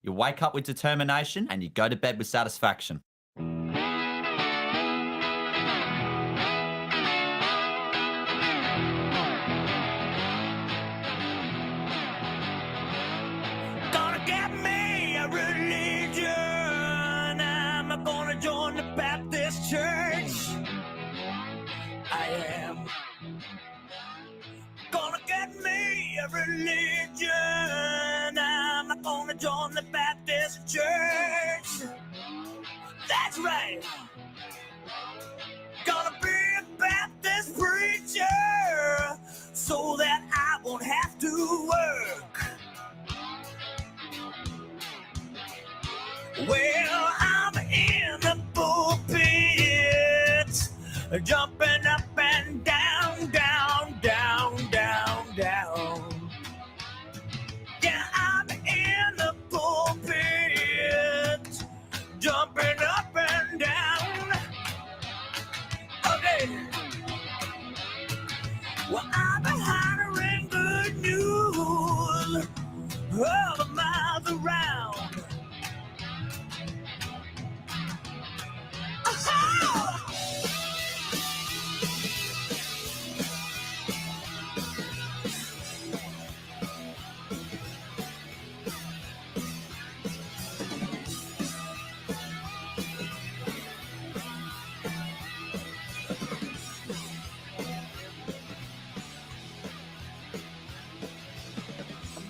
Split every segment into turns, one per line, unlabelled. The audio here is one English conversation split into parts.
You wake up with determination and you go to bed with satisfaction.
Gonna get me a religion. I'm gonna join the Baptist church. I am gonna get me a religion. I'm gonna join the Baptist church. That's right. Gonna be a Baptist preacher so that I won't have to work. Well, I'm in the pulpit, jumping up and down, down, down, down, down. Yeah, I'm in the pulpit, jumping up and down. Okay. Well, I've been hollering good news all the miles around.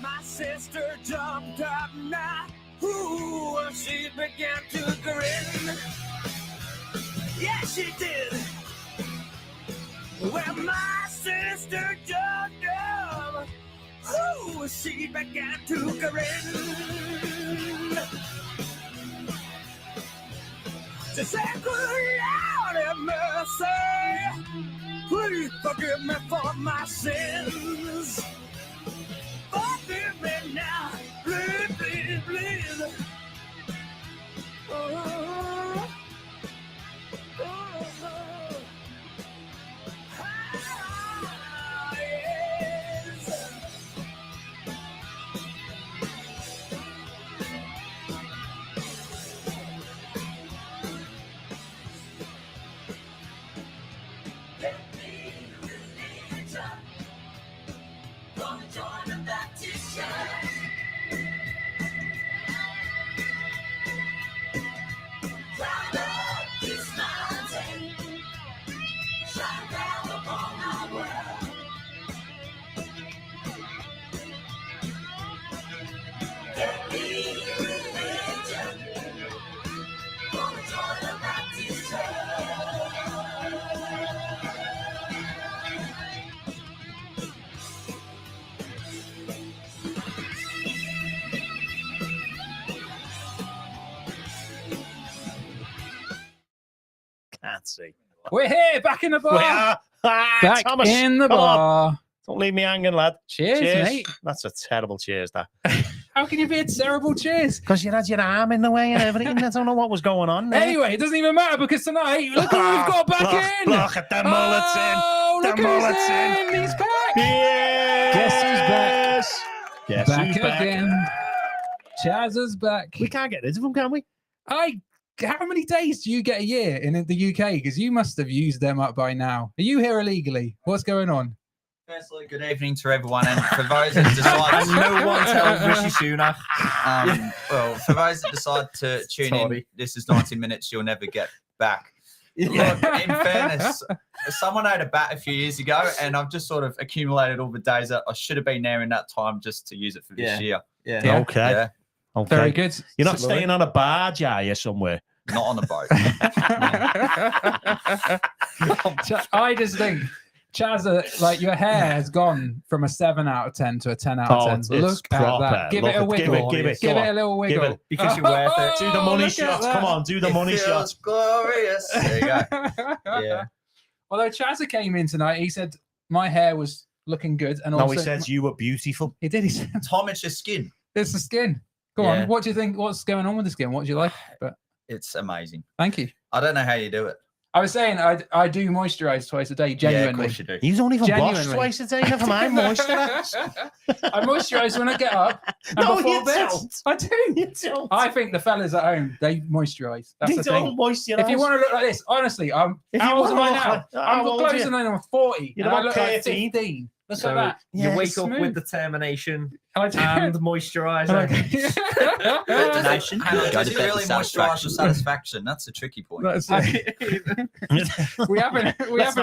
My sister jumped up now. Ooh, she began to grin. Yeah, she did. Well, my sister jumped up. Ooh, she began to grin. She said, good Lord have mercy. Please forgive me for my sins. Forgive me now. Please, please, please. Oh.
Can't see.
We're here, back in the bar.
We are.
Back
Thomas,
in the
come on.
bar.
Don't leave me hanging, lad.
Cheers, mate.
That's a terrible cheers, that.
How can you be a terrible cheers?
Because you had your arm in the way and everything. I don't know what was going on there.
Anyway, it doesn't even matter because tonight, look who we've got back in.
Look at the mullets
Oh,
in.
look
The
who's
mullets in.
in. He's back.
Yes.
Guess who's back?
Guess
Back
who's back?
again. CHAZZA's back.
We can't get rid of him, can we?
How many days do you get a year in the UK? Because you must have used them up by now. Are you here illegally? What's going on?
Firstly, good evening to everyone, and for those that decide,
No one tells Rishi Sunak.
well, for those that decide to tune in, this is 90 minutes you'll never get back.
Yeah.
Look, in fairness, someone had a bat a few years ago, and I've just sort of accumulated all the days that I should have been there in that time just to use it for this year.
Yeah.
Okay.
Yeah,
Okay.
Very good.
You're not staying on a barge, are you, somewhere?
not on a boat.
I just think, CHAZZA, like your hair has gone from a 7 out of 10 to a 10 out of 10.
it's
Look at
proper.
that. Give
Look
it a
at-
wiggle.
give it.
Give
Go
it a
on.
little
Give
wiggle.
it.
Because you're worth it.
Do the money
look at
shots.
that.
Come on, do the
It
money
feels
shots.
glorious. There you go. Yeah.
Although CHAZZA came in tonight, he said my hair was looking good. And
No,
also,
he says you were beautiful.
He did. He said,
Tom, it's your skin.
it's the skin. Go
Yeah.
on. What do you think? What's going on with the skin? What do you like? But
It's amazing.
thank you.
I don't know how you do it.
I was saying I do moisturize twice a day,
Yeah, of
genuinely.
course you do.
You don't even wash
Genuinely.
twice a day. Never mind moisturize.
I moisturize when I get up. And
No,
before
you
bed.
don't.
I do.
You don't.
I think the fellas at home, they moisturize. That's
They
the
don't
thing.
moisturize.
If you want to look like this, honestly, I'm.
If you
How old am
wanna
I
look
now?
like-
I'm
how old are
closing
you?
in on 40.
You're
and I
about
look like
13.
15. Look
So
at that.
you
Yeah,
wake
it's
up
smooth.
with determination
I do.
and moisturizer.
Destination.
Go
Does
to
it
bed
really
with
moisturise your satisfaction? That's a tricky point.
That's it. we haven't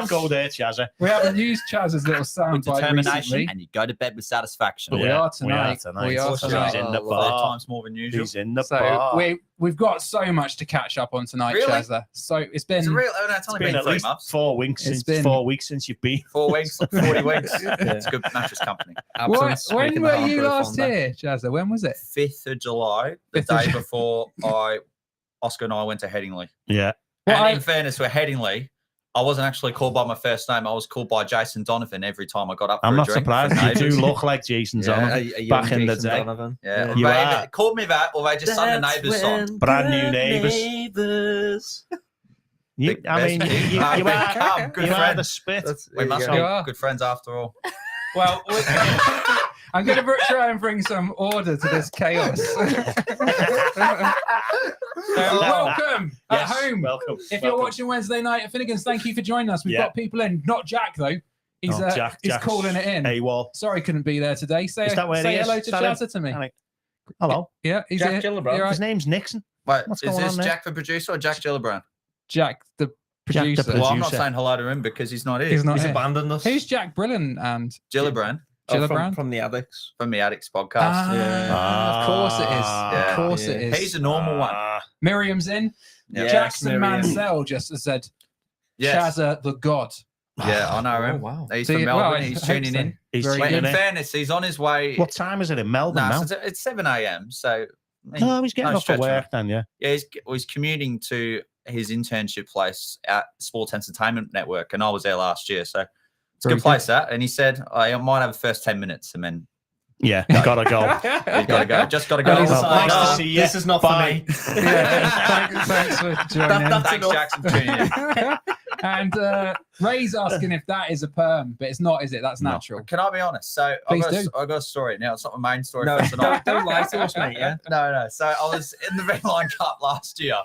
go there, Chazza.
we haven't used Chaz's little
With
sound bite
determination,
recently.
and you go to bed with satisfaction.
But we
Yeah,
are tonight. We are
He's
tonight.
in the
5
bar.
times more than usual.
He's in the
So
bar.
we've got so much to catch up on tonight,
Really?
Chazza. So it's
It's
been
a real. Oh, no, it's only
It's been
been
at
3
least
months.
4 weeks
It's
since
been-
4 weeks since you've been.
4 weeks, 40 weeks. It's a good mattress company.
Absence
when
making the
were
heart
you
grow
last
fonder.
here, Chazza? When was it?
5th of July, the
5th of
day
July.
before Oscar and I went to Headingley.
Yeah.
Well,
And
I-
in fairness, with Headingley, I wasn't actually called by my first name. I was called by Jason Donovan every time I got up for
I'm
a
not
drink.
surprised.
from
You do
neighbours.
look like Jason
Yeah,
Donovan.
a young
back in the
Jason
day.
Donovan.
Yeah,
You
they
are.
called me that, or they just sung the neighbours song.
Brand new neighbours. You,
Big
I mean,
best
you,
team.
you,
Ah,
you
big
are,
calm, good
you are
friend.
the spit.
We must
You
be
are.
good friends after all.
Well, I'm going to try and bring some order to this chaos. Welcome at
Yes,
home.
Welcome.
If you're
welcome.
watching Wednesday night at Finnegan's, thank you for joining us. We've
Yeah.
got people in. Not Jack though. He's
No, Jack's
calling it in.
AWOL.
Sorry, couldn't be there today. Say
Is that where he is?
hello
Is
to
that him?
Chazza to me.
Alright. Hello.
Yeah, he's
Jack
here.
Gillibrand.
You're right.
His name's Nixon.
Wait,
What's
is
going
this
on there?
Jack the producer or Jack Gillibrand?
Jack, the
Jack the
producer.
Well, I'm not
Producer.
saying hello to him because he's not here.
He's not
He's
here.
abandoned us.
Who's Jack Brilliant and
Gillibrand
Gillibrand?
from the Addicts.
from the Addicts podcast.
Ah, of course it is.
Yeah.
Of course it is.
He's a normal one.
Miriam's in.
Yeah.
Jackson
Miriam.
Mansell just said,
Yes.
Chazza the God.
Yeah, I know him.
Oh, wow.
He's
See,
from
well,
Melbourne.
I
He's
hope
tuning
so.
in.
He's
Very
Wait,
tuning
in
in.
fairness, he's on his way.
What time is it in Melbourne
No,
now?
so it's 7 a.m. So I mean,
Oh, he's getting
no
up for
stretch,
work then, yeah.
yeah, he's commuting to his internship place at Sports Entertainment Network, and I was there last year, so it's a
Very
good place that. And he said I might have the first 10 minutes, and then
Yeah, gotta go.
you gotta go. Just gotta go.
Well,
Well,
Nice
nice
to
to see you.
This is not
Bye.
for me.
Yeah, thanks for joining.
Thanks, Jackson, for tuning in.
And Ray's asking if that is a perm, but it's not, is it? That's
No.
natural.
Can I be honest? So
Please
I got a story. Now it's not my main story
No,
for tonight.
don't lie to us, mate. Yeah.
No. So I was in the V-Line Cup last year,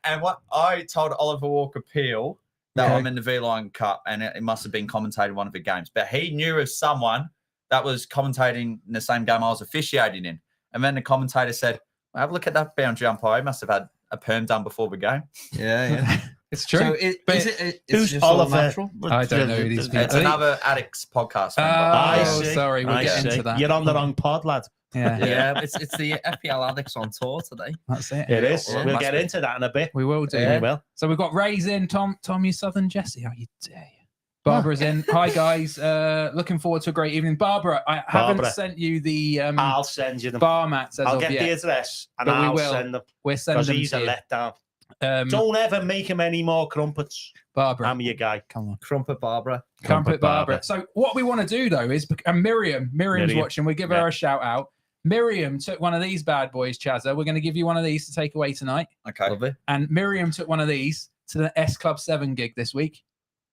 and what I told Oliver Walker-Peel that
Okay.
I'm in the V-Line Cup, and it must have been commentating one of the games. But he knew of someone that was commentating in the same game I was officiating in, and then the commentator said, well, "Have a look at that boundary umpire. He must have had a perm done before the game."
Yeah.
It's true.
So
But
is it?
Who's
just all
Oliver?
natural?
I don't know who these people
It's
I think-
another Addicts podcast.
Oh,
I see.
sorry, we'll
I
get
see.
into that.
You're on the wrong pod, lad.
Yeah,
Yeah, it's the FPL Addicts on tour today.
that's it.
It is.
well, it
We'll
must
get
be.
into that in a bit.
We will do.
We will.
So we've got Ray's in, Tom, you Southern Jesse, how you dare you? Barbara's in. Hi guys, looking forward to a great evening. Barbara, I haven't
Barbara.
sent you the
I'll send you them.
bar mats as
I'll
of
get
yet.
the address and
But we
I'll
will.
send them.
We're
Because
sending them
he's a
to you.
letdown.
Um,
Don't ever make him any more crumpets.
Barbara,
I'm your guy.
come on.
Crumpet Barbara.
Crumpet Barbara. So what we want to do though is, and Miriam's
Miriam.
watching, we give her
Yeah.
a shout out. Miriam took one of these bad boys, Chazza. We're going to give you one of these to take away tonight.
Okay.
Lovely.
And Miriam took one of these to the S Club 7 gig this week.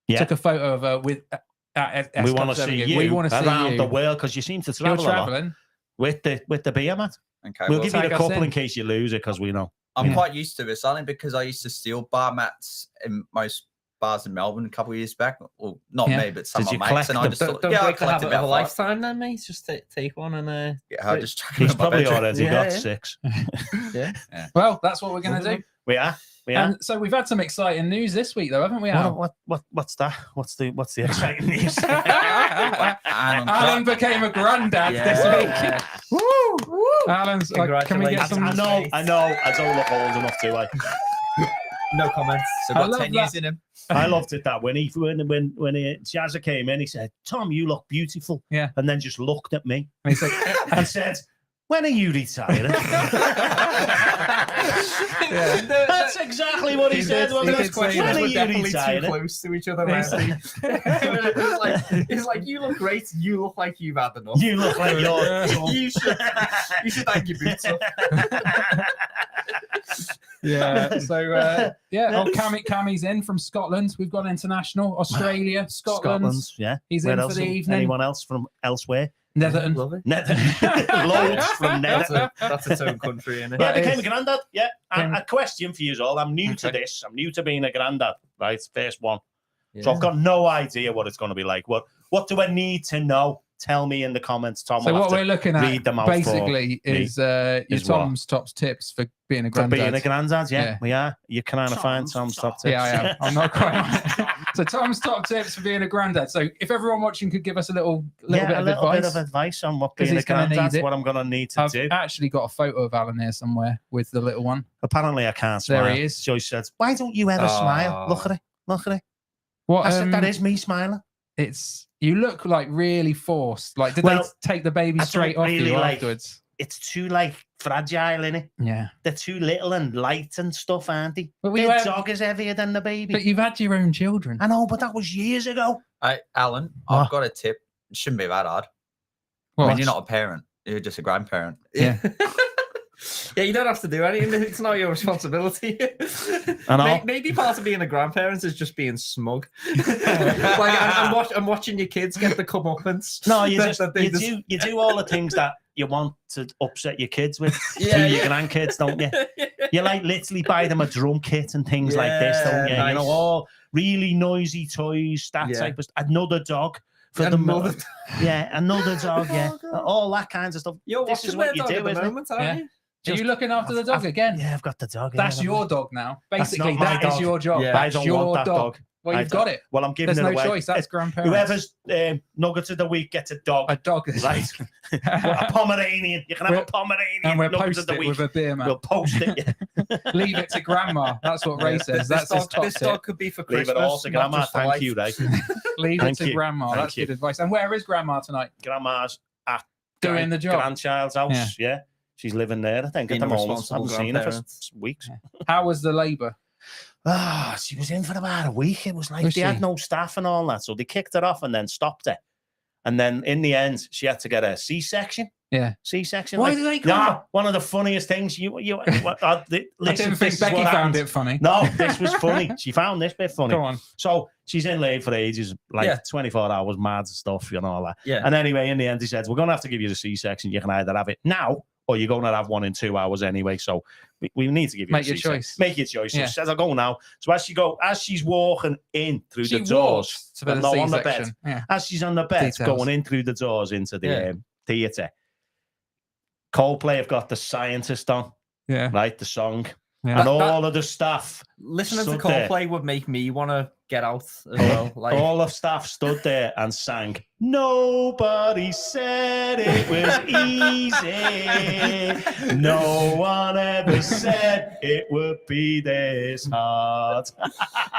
Yeah.
Took a photo of her with at S
We
Club
want to
7
see
gig.
you
We want to see
around
you.
the world because you seem to
You're
travel a lot
traveling.
with the beer mat.
Okay.
We'll
well,
give you
tag
the
us
couple
in.
in case you lose it because we know.
I'm
Yeah.
quite used to this, only because I used to steal bar mats in most bars in Melbourne a couple of years back. Well, not
Yeah.
me, but some
Did
of my
you
mates. And I
collect
just
them?
thought,
Don't
yeah, I
break the
collected
habit of a
about 5.
lifetime then, mate. Just take one and
Yeah, I just chuck them
He's
in my
probably
bedroom.
already
Yeah,
got
yeah.
6.
Well, that's what we're going to do.
We are.
And so we've had some exciting news this week, though, haven't we, Al?
What's that? What's the exciting news?
Alan became a granddad
Yeah.
this week. Woo! Woo! Alan's like, can we get
Congratulations.
some?
I know. I don't look old enough to.
no comments.
So
I
got
love
10 years
that.
in him.
I loved it that when CHAZZA came in, he said, "Tom, you look beautiful."
Yeah.
And then just looked at me
And he's like,
and said, "When are you retiring?" That's exactly what he said.
he
Wasn't
did
it?
say
When
that.
are
We're
you
definitely too
retiring?
close to each other.
Yes.
It's like you look great. You look like you've had enough.
You look like you're.
You should hang your boots up.
Yeah. So oh, Cammy's in from Scotland. We've got international. Australia, Scotland.
Yeah.
He's
Where
in
else?
for the evening.
Anyone else from elsewhere?
Netherton.
Love it.
Loads from Netherton.
That's its own country, innit?
Yeah, I
That
became
is-
a granddad. Yeah. And
Came-
a question for you all. I'm new to
Okay.
this. I'm new to being a granddad. Right. First one. So
Yeah.
I've got no idea what it's going to be like. What do I need to know? Tell me in the comments, Tom.
So
I'll
what
have
we're looking at
read them out
basically is your
is what?
Tom's top tips for being a
for
granddad.
being a granddad. Yeah,
Yeah.
we are. You can kind of find Tom's top tips.
Yeah, I am. I'm not quite. So Tom's top tips for being a granddad. So if everyone watching could give us a little bit of advice.
On what
'Cause
being a
he's gonna need
granddad,
it.
what I'm going to need to
I've
do.
actually got a photo of Alan here somewhere with the little one.
Apparently, I can't
There
smile.
he is.
Joyce said, "Why don't you ever smile? Look at it. Look at it."
What
I said, "That is me smiling."
it's you look like really forced. Like did
Well,
they take the baby
I
straight
don't
off
really
you
like-
afterwards?
It's too like fragile, innit?
Yeah.
They're too little and light and stuff, aren't they?
But
The dog is heavier than the baby.
But you've had your own children.
I know, but that was years ago.
Alan,
What?
I've got a tip. It shouldn't be that hard. I mean, you're not a parent. You're just a grandparent.
Yeah.
Yeah, you don't have to do anything. It's not your responsibility.
I know.
Maybe part of being a grandparent is just being smug. I'm watching your kids get the comeuppance.
No, you
that-
just
that they
you do all the things that you want to upset your kids with.
Yeah,
to your
yeah.
grandkids, don't you? You like literally buy them a drum kit and things like this, don't you?
Yeah,
You know,
nice.
all really noisy toys, that
Yeah.
type of another dog for
Another-
the yeah, another dog, yeah,
Oh, God.
all that kinds of stuff.
You're
This is
watching
what
their
you
dog
do,
at the
isn't it?
moment, aren't
Yeah.
you?
Are you looking after the dog again?
Yeah, I've got the dog.
That's
yeah,
your dog now.
That's
Basically,
not my
that is
dog.
your job.
Yeah.
I
That's
don't
your
want that dog.
Well,
I
you've got
don't-
it.
Well, I'm giving
There's
it
no
away.
choice. That's grandparents.
Whoever's Nuggets of the Week gets a dog.
a dog is
Right. a Pomeranian. You can have a Pomeranian.
and we'll
Nuggets
post
of the
it
Week.
with a beer, man.
We'll post it. Yeah.
Leave it to grandma. That's what Ray says. That's his top
this
tip.
dog could be for
Leave
Christmas.
it all to
not
grandma.
just for
Thank
life.
you, Ray.
Leave
Thank
it to
you.
grandma.
Thank
That's
you.
good advice. And where is grandma tonight?
Grandma's at
Doing the job.
grandchild's house. Yeah. She's living there, I think,
Being
at the
a
moment.
responsible
Haven't seen her for
grandparent.
weeks.
How was the labour?
Ah, she was in for about a week. It was like
Was
they
she?
had no staff and all that. So they kicked her off and then stopped her. And then in the end, she had to get a C-section.
Yeah.
C-section.
Why
like,
do they call
no,
it?
one of the funniest things. I
I didn't think Becky found it funny.
No, this was funny. She found this bit funny.
Go on.
So she's in late for ages, like
Yeah.
24 hours, mad and stuff, you know, all that.
Yeah.
And anyway, in the end, he said, we're going to have to give you the C-section. You can either have it now or you're going to have one in 2 hours anyway. So we need to give you
Make
a
your
C-section.
choice.
Make your choice. So
Yeah.
she says, I'll go now. So as she's walking in through
She
the doors,
walks to the
no, on the bed.
C-section. Yeah.
As she's on the bed,
Details.
going in through the doors into the
Yeah.
theatre, Coldplay have got The Scientist on,
Yeah.
right? The song.
Yeah.
And all of the staff,
Listening to
Stood there.
Coldplay would make me want to get out as well. Like,
all of staff stood there and sang, nobody said it was easy. No one ever said it would be this hard.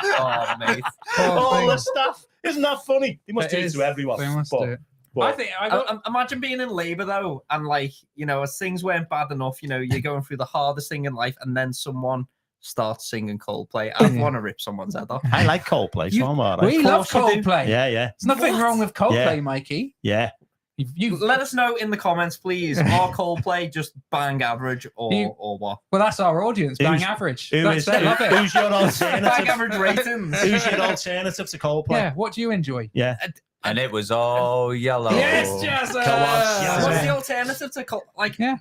oh, mate.
All the staff. Isn't that funny? They must
It
do it
is.
to everyone.
They must
But-
do it.
but-
I think I got,
Imagine being in labour though, and like, you know, as things weren't bad enough, you know, you're going through the hardest thing in life, and then someone starts singing Coldplay. I'd
Yeah.
want to rip someone's head off.
I like Coldplay, so
You-
I'm all right.
we love
course we do.
Coldplay.
Yeah, yeah,
There's nothing
What?
wrong with Coldplay,
Yeah.
Mikey.
yeah.
You
Let us know in the comments, please. Are Coldplay just bang average or what?
well, that's our audience. Bang
Who's-
average.
Who
That's
is,
they love it.
who's your
Bang
alternative?
average ratings.
Who's your alternative to Coldplay?
Yeah. What do you enjoy?
Yeah.
And it was all yellow.
Yes,
Come on,
CHAZZA.
What's the alternative to like?
Yeah.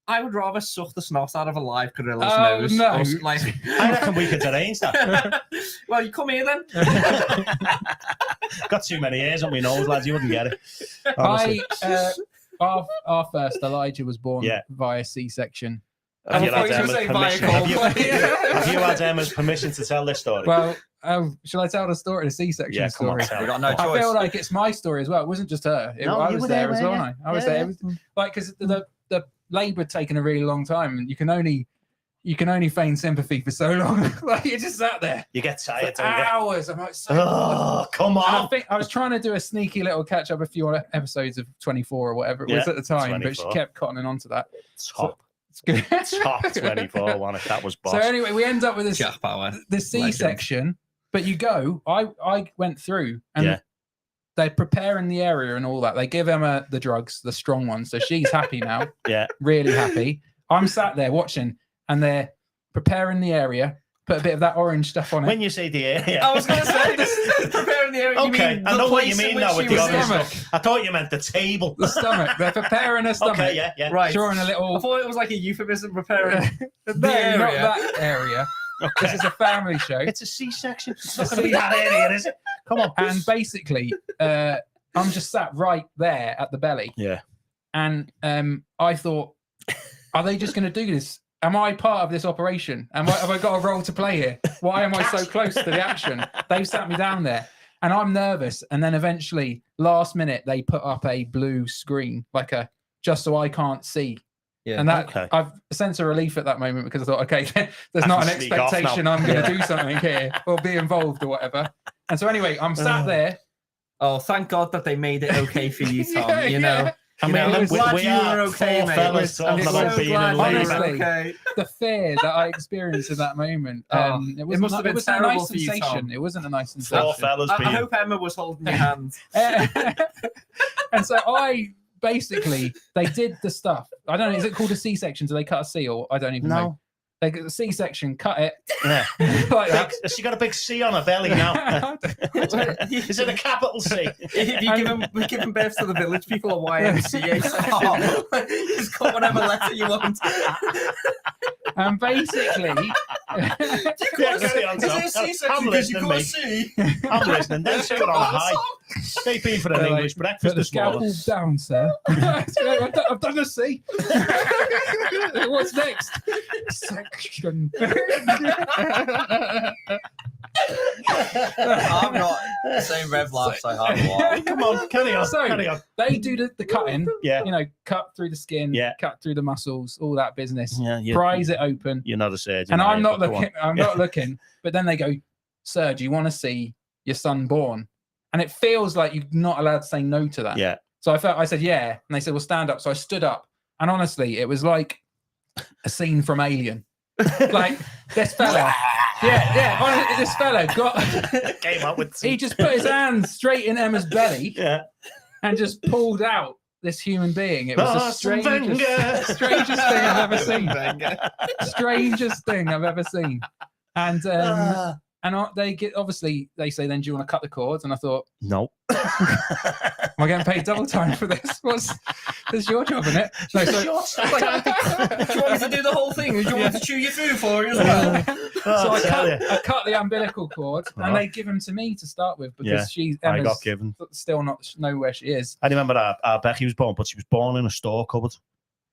I would rather suck the snot out of a live gorilla's
Oh,
nose.
no.
Or, like,
I reckon we could arrange that.
well, you come here then.
Got too many ears on my nose, lads. You wouldn't get it.
I
Honestly.
our first Elijah was born
Yeah.
via C-section.
Have you
I thought
had
you were
Emma's
saying via
permission?
Coldplay.
Have you had Emma's permission to tell this story?
Well, shall I tell the story, the C-section
Yeah, come on,
story?
tell
We
it.
got no
I
choice.
feel like it's my story as well. It wasn't just her.
No,
I
you
was
were
there
there,
as well.
weren't
wasn't I was
Yeah,
there. It was, like because the labour had taken a really long time, and you can only feign sympathy for so long. Like you just sat there
You get
for
tired, don't you?
hours. I'm like, so
Oh, come
And I
on.
think I was trying to do a sneaky little catch up a few episodes of 24 or whatever it was
Yeah,
at the time, but she
24.
kept cottoning onto that.
Top,
It's good.
top 24, wasn't it? That was boss.
So anyway, we end up with this
Jack Power.
the C section, but you go. I went through and
Yeah.
they're preparing the area and all that. They give Emma the drugs, the strong ones, so she's happy now,
Yeah.
really happy. I'm sat there watching, and they're preparing the area, put a bit of that orange stuff on it.
When you say the area,
I was going to say this, preparing the area.
okay,
You mean
I know what you
place in
mean
which
now with
she
the
was
other
in?
stuff. I thought you meant the table.
The stomach. They're preparing a stomach.
Okay, yeah.
Right.
Drawing a
I
little.
thought it was like a euphemism preparing.
No,
area.
not that area.
Okay.
This is a family show.
It's a C-section. It's not going to be that area, is it? Come on.
And basically, I'm just sat right there at the belly.
Yeah.
And I thought, are they just going to do this? Am I part of this operation? Have I got a role to play here? Why am I so close to the action? They've sat me down there and I'm nervous. And then eventually, last minute, they put up a blue screen, like just so I can't see.
Yeah.
And that
Okay.
I've a sense of relief at that moment because I thought, okay, there's
I
not an
can sneak off now.
expectation I'm going to do something here or be involved or whatever. And so anyway, I'm sat there.
Oh, thank God that they made it okay for you, Tom.
Yeah,
you know.
yeah.
I
You
mean,
know, I'm
we
glad you
are
were okay,
four
mate.
fellas talking
I'm
about
so
being
glad
in
you were
labour.
Honestly,
okay.
The fear that I experienced in that moment.
It must have been
it was a
terrible
nice
for you,
sensation.
Tom.
It wasn't a nice
Four
sensation.
fellas
I
being...
hope Emma was holding your hand.
And so I basically, they did the stuff. I don't know, is it called a C-section? Do they cut a C or I don't even know.
No.
They got the C-section, cut it
Yeah.
like that.
She got a big C on her belly now. Is it a capital C?
If you given birth to the village people a YMCA section, just cut whatever letter you want.
And basically,
Carry on,
Is it a
Tom.
C-section
I'm
because
listening,
you got a
mate.
C?
I'm listening. Then say it on a high. They've been for an
They're
English
like,
breakfast
put the
this morning.
scalpel down, sir. I've done a C. What's next? Section.
I'm not saying Rev laughs so hard. a while.
Come on, carry on.
So,
Carry on.
they do the cutting,
Yeah.
you know, cut through the skin,
Yeah.
cut through the muscles, all that business.
Yeah,
Prise it open.
you're not a surgeon.
And
are
I'm
you?
not
But go on.
looking, I'm not looking. But then they go, sir, do you want to see your son born? And it feels like you're not allowed to say no to that.
Yeah.
So I said, yeah. And they said, well, stand up. So I stood up. And honestly, it was like a scene from Alien. Like this fella. Yeah. Honestly, this fella got,
Came up with
he just put his hands straight in Emma's belly
yeah.
and just pulled out this human being. It was the
Arsene
strangest
Wenger.
thing I've ever seen. Strangest thing I've ever seen. And they get, obviously they say, then do you want to cut the cords? And I thought,
No.
am I getting paid double time for this? This is your job, isn't it? No, so,
Do you want me to do the whole thing? Or do you want me to chew your food for you as well?
so I
tell you.
cut the umbilical cord and they give them to me to start with because
I
Emma's
got given.
still not know where she is.
I remember our Becky was born, but she was born in a store cupboard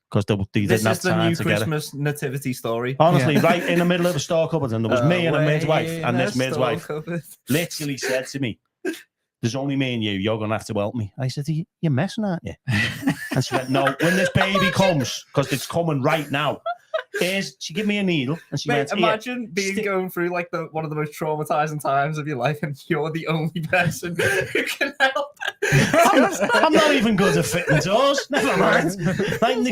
because they
This
didn't have
is the
time
new
to get it.
Christmas nativity story.
Honestly,
Yeah.
right in the middle of the store cupboard, and there was me and a
Away
midwife,
in
and
a
this midwife
store cupboard.
literally said to me, "There's only me and you. You're gonna have to help me." I said, "You're messing, aren't you?" And she went, "No. When this baby comes, because it's coming right now." She gave me a needle, and she
Mate,
went, "Here."
imagine going through like one of the most traumatizing times of your life, and you're the only person who can help.
I'm not even good at fitting doors. Never mind. Like, and they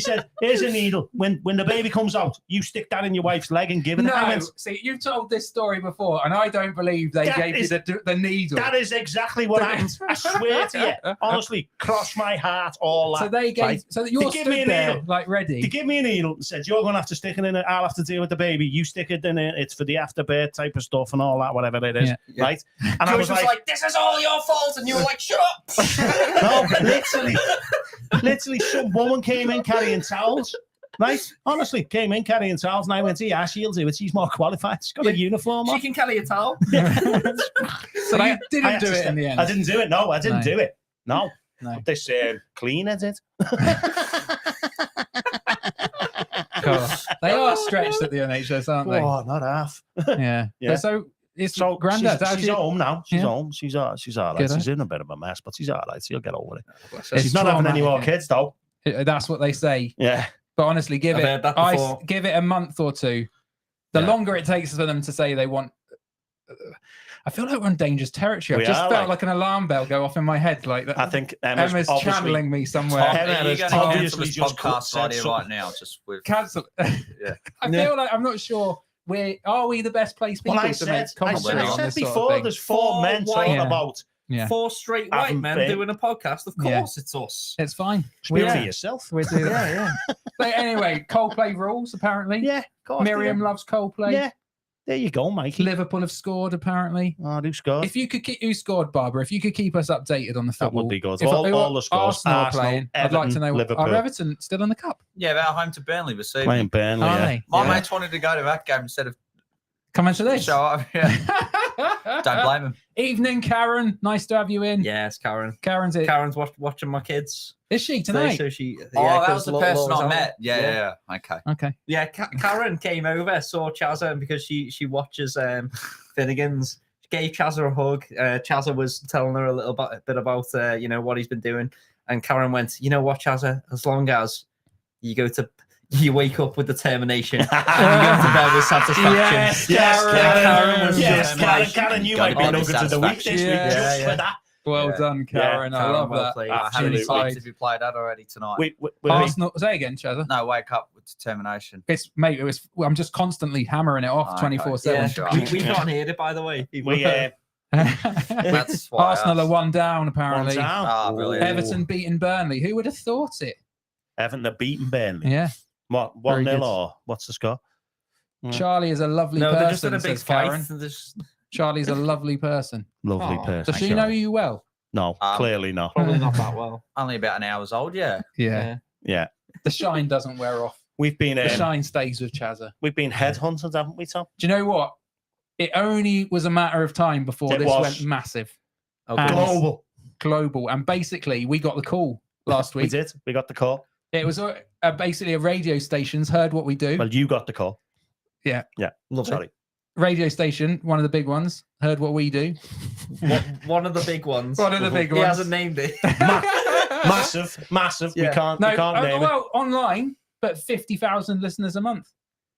said, "Here's a needle. When the baby comes out, you stick that in your wife's leg and give it."
No,
I went,
see, you've told this story before, and I don't believe they
That
gave
is-
you the needle.
that is exactly what happened. I swear to you. Honestly, cross my heart, all that.
So they gave,
right?
so that you're
They give me
stood
a
there
needle.
like ready.
They give me a needle and said, "You're going to have to stick it in it. I'll have to deal with the baby. You stick it in it. It's for the afterbirth type of stuff and all that, whatever it is."
Yeah.
Right? And I
George
was
was like, "This is all your fault," and you were like, "Shut up!"
no, literally, some woman came in carrying towels. Right? Honestly, came in carrying towels, and I went, "Yeah, she'll do it. She's more qualified. She's got a uniform
She
on."
can carry a towel.
So you
I
didn't
had
do
to
it
step-
in the end.
I didn't do it. No, I didn't
No.
do it. No.
No.
But this cleaner did.
Cool. They are stretched at the NHS, aren't they?
Oh, not half.
Yeah.
Yeah.
But so it's
So
granddad.
she's
actually-
home now. She's
Yeah.
home. She's all right.
Good,
She's in a bit of a mess, but she's all right. She'll get over it.
It's
She's not having any more
traumatic.
kids, though.
That's what they say.
Yeah.
But honestly, give
I've
it.
heard that before.
Give it a month or two. The
Yeah.
longer it takes for them to say they want. I feel like we're on dangerous territory.
We
I just
are,
felt
like-
like an alarm bell go off in my head, like that.
I think Emma's obviously
channeling me somewhere.
Tom,
Emma
are you
has
going to cancel
obviously
this
just
podcast
said
right here,
something.
right now? Just with
Cancel.
Yeah.
I feel like I'm not sure. Are we the best placed people
Well, I
to make
said
commentary on
before,
this sort of thing?
there's four men talking
Yeah.
about
Yeah.
4 straight white
Haven't
men
been.
doing a podcast. Of
Yeah.
course, it's us.
It's fine.
Speak
Yeah.
for yourself.
We're doing it. So anyway, Coldplay rules apparently.
Yeah, of course.
Miriam loves Coldplay.
Yeah. There you go, Mikey.
Liverpool have scored apparently.
Oh, who scored?
If you could keep, who scored, Barbara? If you could keep us updated on the
That
football,
would be good.
If-
All the scores.
Arsenal are playing. I'd like to know.
Liverpool.
Are Everton still in the cup?
Yeah, they're home to Burnley this evening.
Playing Burnley.
Are
Yeah.
they?
My
Yeah.
mates wanted to go to that game instead of
Come into this.
show up. Yeah. Don't blame them.
Evening, Karen. Nice to have you in.
Yes, Karen.
Karen's it.
Karen's watching my kids.
Is she
today,
tonight?
So she.
Oh,
yeah,
that
'cause
was the
Laura's
person I
on.
met. Yeah. Okay.
Okay.
Yeah, Karen came over, saw CHAZZA, and because she watches Finnegan's, she gave CHAZZA a hug. CHAZZA was telling her a little bit about what he's been doing, and Karen went, you know what, CHAZZA, as long as you wake up with determination and you go to bed with satisfaction.
Yes,
Karen was
Yes,
just like,
Karen, you
gotta
might be
get
nuggets of the week this week
Yeah,
just
yeah.
for that.
Well
Yeah.
done, Karen. I
Karen,
love
well
that.
played.
I haven't
Absolutely.
slept if you played that already tonight.
We
Arsenal. Say again, Chazza.
No, wake up with determination.
It's mate. It was. I'm just constantly hammering it off
Okay.
24/7.
yeah,
Sure.
we can't hear it, by the way.
That's why
Arsenal are one down apparently.
one down.
Ah, brilliant.
Everton beating Burnley. Who would have thought it?
Everton are beating Burnley.
Yeah.
What,
Very
1-0
good.
or what's the score? Mm.
Charlie is a lovely
No, they're just
person.
in a big
Says
fight.
Karen.
There's
Charlie's a lovely person.
Lovely
Oh,
person.
Does she
sure.
know you well?
No, clearly not.
probably not that well.
Only about an hour's old, yeah.
Yeah.
Yeah.
The shine doesn't wear off.
We've been
The shine stays with Chazza.
we've been headhunters, haven't we, Tom?
Do you know what? It only was a matter of time before
It
this
was.
went massive,
Okay.
And- global, and basically we got the call last
We
week.
did. We got the call.
It was basically a radio station's heard what we do.
Well, you got the call.
Yeah.
Yeah.
Lovely.
Sorry.
Radio station, one of the big ones, heard what we do.
One of the big ones.
One of the big
He
ones.
hasn't named it.
Massive.
Yeah.
We can't
No,
name it.
well, online, but 50,000 listeners a month.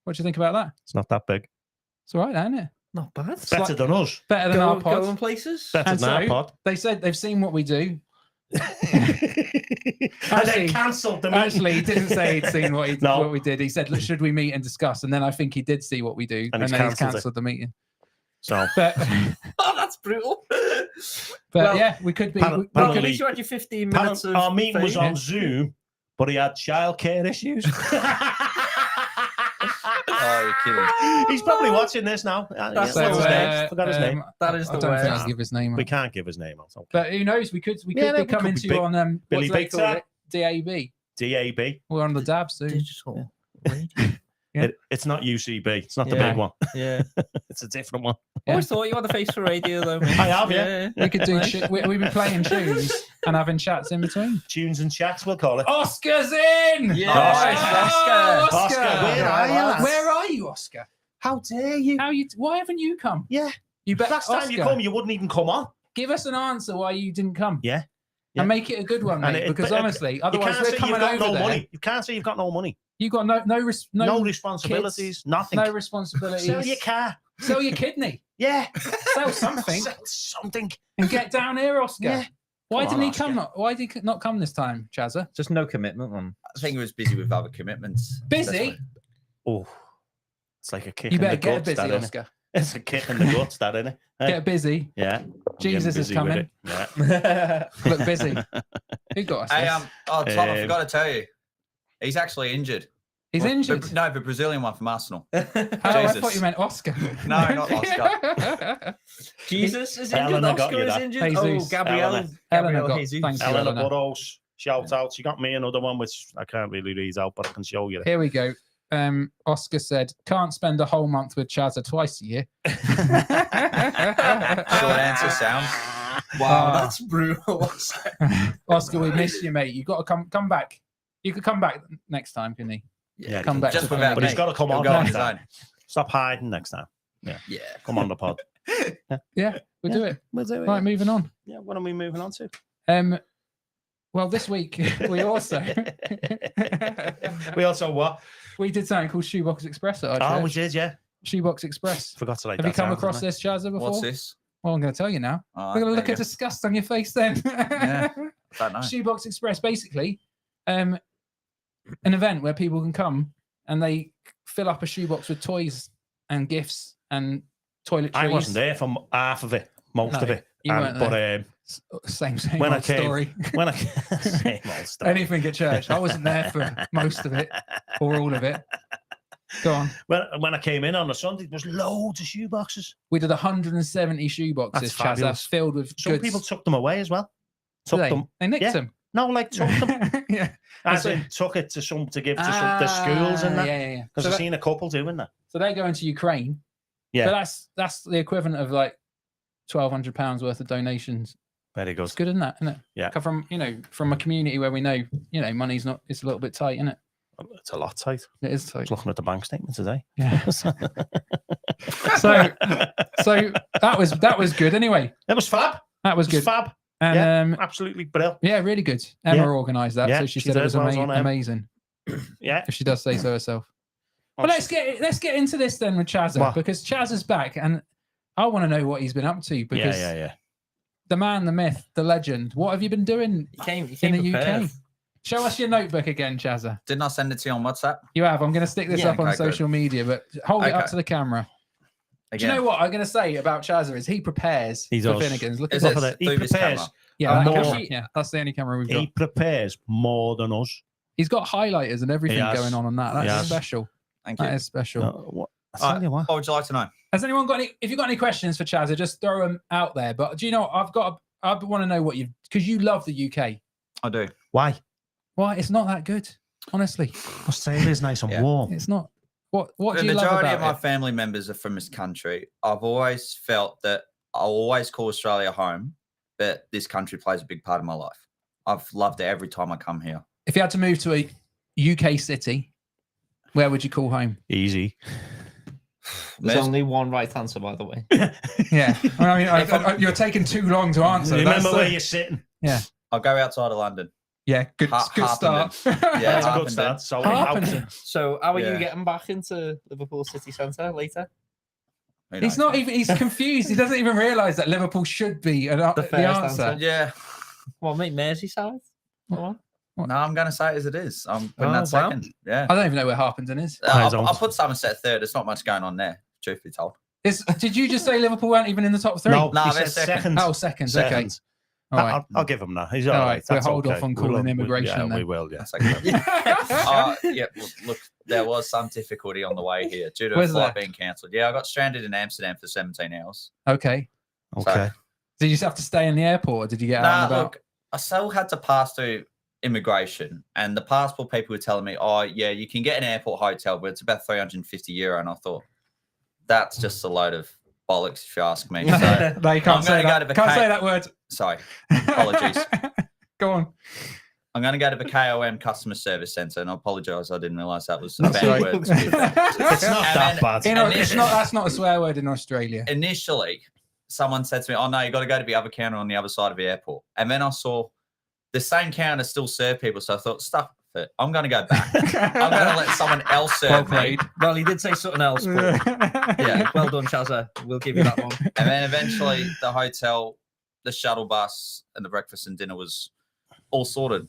What do you think about that?
It's not that big.
It's all right, isn't it?
Not bad.
It's better than us.
Better than our
Going
pod.
places.
Better
And
than our
so-
pod.
They said they've seen what we do.
And
Actually-
then cancelled the meeting.
Actually, he didn't say he'd seen what,
No.
what we did. He said, "Look, should we meet and discuss?" And then I think he did see what we do,
And
and
he's
then he's
cancelled it.
cancelled the meeting.
So
But,
Oh, that's brutal.
but yeah, we could be.
Pan-
we
Well,
Apparently-
at least you had your 15 minutes of
our meeting was
fame.
on Zoom, but he had childcare issues.
Oh, you're kidding.
He's probably watching this now.
That's
What's his
so,
name? Forgot his name.
That is
I
the
don't think
worst.
I'll give his name.
We
Out.
can't give his name out. Okay.
But who knows? We could
Yeah,
be
we could
coming
be
to
big-
you on
Billy
what do they
Big
call
Time.
it? DAB.
DAB.
We're on the DAB soon.
Digital.
Yeah.
It's not UCB. It's not the
Yeah.
big one.
Yeah.
It's a different one.
I always thought you had a face for radio, though.
I have, yeah.
We could do. We've been playing tunes and having chats in between.
Tunes and chats, we'll call it.
Oscar's in.
Yeah.
Oh,
Oscar.
Oscar.
Where are you, lads?
Where are you, Oscar?
How dare you?
How you? Why haven't you come?
Yeah.
You bet.
Last time you
Oscar,
come, you wouldn't even come on.
give us an answer why you didn't come.
Yeah. Yeah.
And make it a good one,
And
mate.
it-
Because
but-
honestly,
You
otherwise
can't
we're
say
coming
you've got
over
no
there.
money. You can't say you've got no money.
You got no
responsibilities. Nothing.
no responsibilities.
Sell your car.
Sell your kidney.
Yeah.
Sell something
Sell something.
and get down here, Oscar.
Yeah.
Why
Come
didn't
on,
he come? Why did he not come this time, Chazza?
Just no commitment, man.
I think he was busy with other commitments.
Busy?
Oh, it's like a kick
You
in the
better get
guts,
busy,
that, innit?
Oscar.
It's a kick in the guts, that, innit? Eh?
Get busy.
Yeah. I'm
Jesus
getting
is
busy with
coming.
it. Yeah.
Look busy. Who got us?
Hey,
this?
Tom, I forgot to tell you. He's actually injured.
He's
Well,
injured.
the Brazilian one from Arsenal.
Oh, I
Jesus.
thought you meant Oscar.
No, not Oscar.
Jesus is injured.
Eleanor got
Oscar
you
is
that.
injured.
Jesus.
Oh, Gabrielle.
Eleanor.
Eleanor got-
Jesus.
thanks.
Eleanor
Eleanor.
Burrows, shout out. She got me another one, which I can't really read out, but I can show you.
Here we go. Oscar said, "Can't spend a whole month with Chazza twice a year."
Short answer, sound.
Wow,
Ah.
that's brutal.
Oscar, we miss you, mate. You got to come back. You could come back next time, couldn't he?
Yeah,
Come back.
Just
to
without
but
me.
he's got to come
He'll
on
go on
next
his
time.
own.
Stop hiding next time.
Yeah.
Come on the pod.
Yeah, we'll do it.
We'll do it.
Right, moving on.
Yeah, what are we moving on to?
Well, this week we also
We also what?
we did something called Shoebox Express at our
Oh, we
church.
did, yeah.
Shoebox Express.
Forgot to like
Have you come across this, Chazza, before?
What's this?
Well, I'm going to tell you now.
Oh,
We're going to
there
look
you
at
go.
disgust on your face then.
Yeah. Don't know.
Shoebox Express, basically, an event where people can come and they fill up a shoebox with toys and gifts and toiletries.
I wasn't there for half of it, most of
No.
it.
You weren't
but
there. Same
when I
old
came-
story.
when I same old story.
Anything at church. I wasn't there for most of it or all of it. Go on.
When I came in on a Sunday, there was loads of shoe boxes.
We did 170 shoe boxes,
That's
Chazza,
fabulous.
filled with
Some
goods.
people took them away as well.
Did
Took
they?
them.
They nicked
yeah.
them.
No, like took them.
Yeah.
As in, took it to give to some the schools and that.
Yeah.
Because
So,
I've seen a couple doing that.
so they go into Ukraine.
Yeah.
But that's the equivalent of like £1,200 worth of donations.
Very good.
It's good, isn't it?
Yeah.
Come from a community where we know, money's not, it's a little bit tight, isn't it?
It's a lot tight.
It is
I
tight.
was looking at the bank statement today.
Yeah. So that was good anyway.
It was fab.
That was
It was
good.
fab.
And
Absolutely brilliant.
yeah, really good. Emma
Yeah.
organised that,
Yeah,
so she
she
said it
did.
was
Well done, Em.
amazing.
Yeah.
If she does say so herself. Well, let's get into this then with CHAZZA,
What?
because CHAZZA's back, and I want to know what he's been up to, because
Yeah.
the man, the myth, the legend. What have you been doing
He came
in the
prepared.
UK? Show us your notebook again, CHAZZA.
Didn't I send it to you on WhatsApp?
You have. I'm going to stick this
Yeah,
up on
okay, good.
social media, but hold it up
Okay.
to the camera.
Again,
Do you know what I'm going to say about CHAZZA is he prepares
He
for
does.
Finnegan's. Look at
Is
this.
it
Look at it. He
through this
prepares.
camera?
Yeah, that
more-
camera. Yeah, that's the only camera we've got.
He prepares more than us.
He's got highlighters and everything
has.
going on that.
He
That's
has.
special.
Thank you.
That is special.
What? I tell you what.
What would you like to know?
Has anyone got any? If you've got any questions for CHAZZA, just throw them out there. But do you know? I want to know what you, because you love the UK.
I do.
Why?
Why? It's not that good, honestly.
Australia's nice and
Yeah.
warm.
It's not. What
The
do you love
majority
about
of my
it?
family members are from this country. I've always felt that I'll always call Australia home, but this country plays a big part of my life. I've loved it every time I come here.
If you had to move to a UK city, where would you call home?
Easy.
There's
There's-
only one right answer, by the way.
Yeah, I mean, you're taking too long to answer.
Remember
That's
where
the-
you're sitting.
I'll go outside of London.
Yeah, good
Harpenden.
start.
Yeah,
That's a
Harpenden.
good start. So
Harpenden.
So, how are you
Yeah.
getting back into Liverpool city centre later?
Who
He's
knows?
not even. He's confused. He doesn't even realise that Liverpool should be the
first
answer.
answer.
Yeah.
Well, mate, Merseyside. Go on.
No, I'm going to say it as it is. I'm putting
Oh,
that
wow.
second. Yeah.
I don't even know where Harpenden is.
I
I'll
don't.
put Somerset third. There's not much going on there, truth be told.
Did you just say Liverpool weren't even in the top three?
No,
No,
he
they're
said
second.
second.
Oh, seconds. Okay.
Second.
All right.
I'll give him that. He's
All
all
right,
right.
we'll
That's
hold
okay.
off on calling immigration
Yeah,
then.
we will. Yeah.
That's okay. Yeah, look, there was some difficulty on the way here due to
Where's
a flight
that?
being cancelled. Yeah, I got stranded in Amsterdam for 17 hours.
Okay.
Okay.
Did you just have to stay in the airport, or did you get out
Nah,
and about?
look, I still had to pass through immigration, and the passport people were telling me, "Oh, yeah, you can get an airport hotel, but it's about €350." And I thought, that's just a load of bollocks, if you ask me. So,
They can't
I'm
say
gonna
that.
go to
Can't
Bacay-
say that word.
sorry, apologies.
Go on.
I'm going to go to the KOM customer service centre, and I apologise. I didn't realise that was a
That's
bad
right.
word. to be fair.
It's not
And
that
then-
bad.
You know,
And
it's
this-
not. That's not a swear word in Australia.
Initially, someone said to me, "Oh no, you got to go to the other counter on the other side of the airport." And then I saw the same counter still serve people, so I thought, "Stuff it. I'm going to go back. I'm going to let someone else
Well
serve me."
played.
Well, he did say something else, but
Yeah.
well done, CHAZZA. We'll give you that one.
And then eventually, the hotel, the shuttle bus, and the breakfast and dinner was all sorted,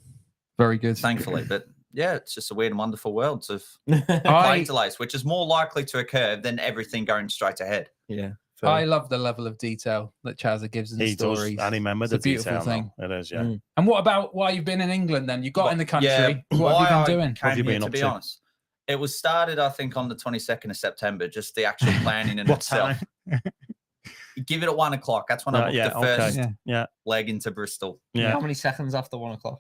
Very good.
thankfully. But yeah, it's just a weird and wonderful world of
I
plane delays, which is more likely to occur than everything going straight ahead.
Yeah.
I love the level of detail that CHAZZA gives in the
He does.
stories.
And he remembered
It's
the
a beautiful
detail.
thing.
Now. It is, yeah.
Mm.
And what about why you've been in England then? You got in the country.
Yeah,
What
why
have
I
you been doing?
came
What have you
here,
been
to
up
be
to?
honest, it was started, I think, on the 22nd of September. Just the actual planning in
What
itself.
time?
Give it at 1 o'clock. That's when I booked
Yeah,
the
okay.
first
Yeah.
Yeah.
leg into Bristol.
Yeah.
How many seconds after 1 o'clock?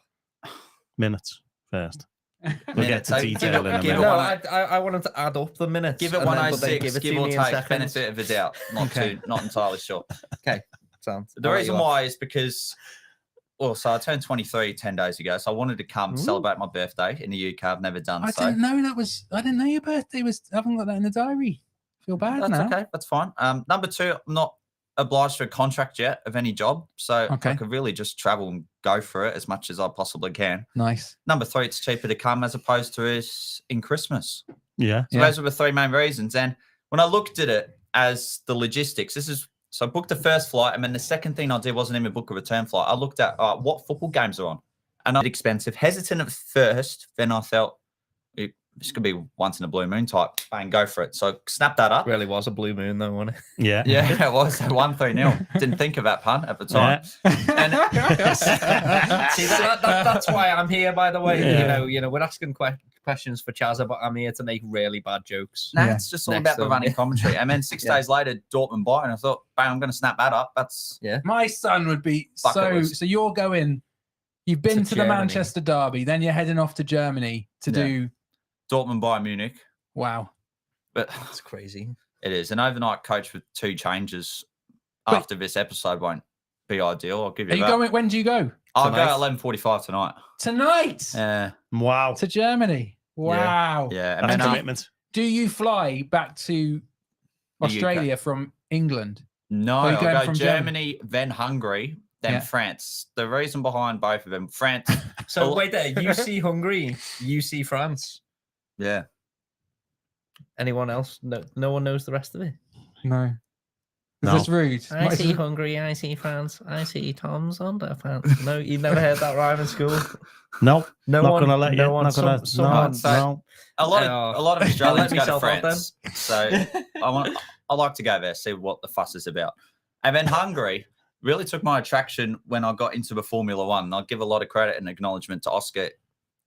Minutes first. We'll get
Minutes.
to
So
detail
give
in a
it- give it
minute.
No,
one-
I want him to add up the minutes.
Give it
and then- but then
106,
it
give
to
or
me in
take,
seconds.
benefit of the doubt.
Okay.
Not entirely sure.
Sounds.
The reason why is because, well, so I turned 23 10 days ago, so I wanted to come
Ooh.
celebrate my birthday in the UK. I've never done
I
so.
didn't know that was. I didn't know your birthday was. I haven't got that in the diary. Feel bad
That's
now.
okay. That's fine. Number two, I'm not obliged to a contract yet of any job, so
Okay.
I could really just travel and go for it as much as I possibly can.
Nice.
Number three, it's cheaper to come as opposed to us in Christmas.
Yeah.
So
Yeah.
those are the three main reasons. And when I looked at it as the logistics, so I booked the first flight, and then the second thing I did wasn't even book a return flight. I looked at what football games are on, and I was expensive, hesitant at first. Then I felt this could be once in a blue moon type. Bang, go for it. So snap that up.
Really was a blue moon, though, wasn't it?
Yeah.
Yeah, it was 1-3-0. Didn't think of that pun at the time. And
See, that's why I'm here, by the way.
Yeah.
You know, we're asking questions for CHAZZA, but I'm here to make really bad jokes.
nah,
Yeah.
it's just all
Next
about the
one.
running commentary. And then 6 days later, Dortmund bye, and I thought, bang, I'm going to snap that up. That's
My son would be
Bucket list.
so you're going. You've been
To
to the
Germany.
Manchester Derby, then you're heading off to Germany to
Yeah.
do.
Dortmund by Munich.
Wow.
But
That's crazy.
it is. An overnight coach with 2 changes
Wait.
after this episode won't be ideal. I'll give you
Are you
that.
going? When do you go?
I'll go
tonight?
at 11:45 tonight.
Tonight
Wow.
to Germany. Wow.
Yeah. And
That's
then
commitment.
Do you fly back to
The UK.
Australia from England?
no,
Are you
I'll
going
go
from
Germany, then Hungary, then
Yeah.
France. The reason behind both of them, France.
So
Well-
wait there, you see Hungary, you see France.
Yeah.
Anyone else? No one knows the rest of it.
No. Is
No.
this rude?
I
What is
see
it?
Hungary, I see France, I see Tom's underpants. No, you never heard that rhyme in school.
No,
No
not
one,
gonna let you.
no one,
Not gonna.
someone.
No.
A lot
Oh.
of
I'll
Australians
let
go to
myself off
France. So I like to go there, see what the fuss is about. And then Hungary really took my attraction when I got into the Formula One. And I'll give a lot of credit and acknowledgement to Oscar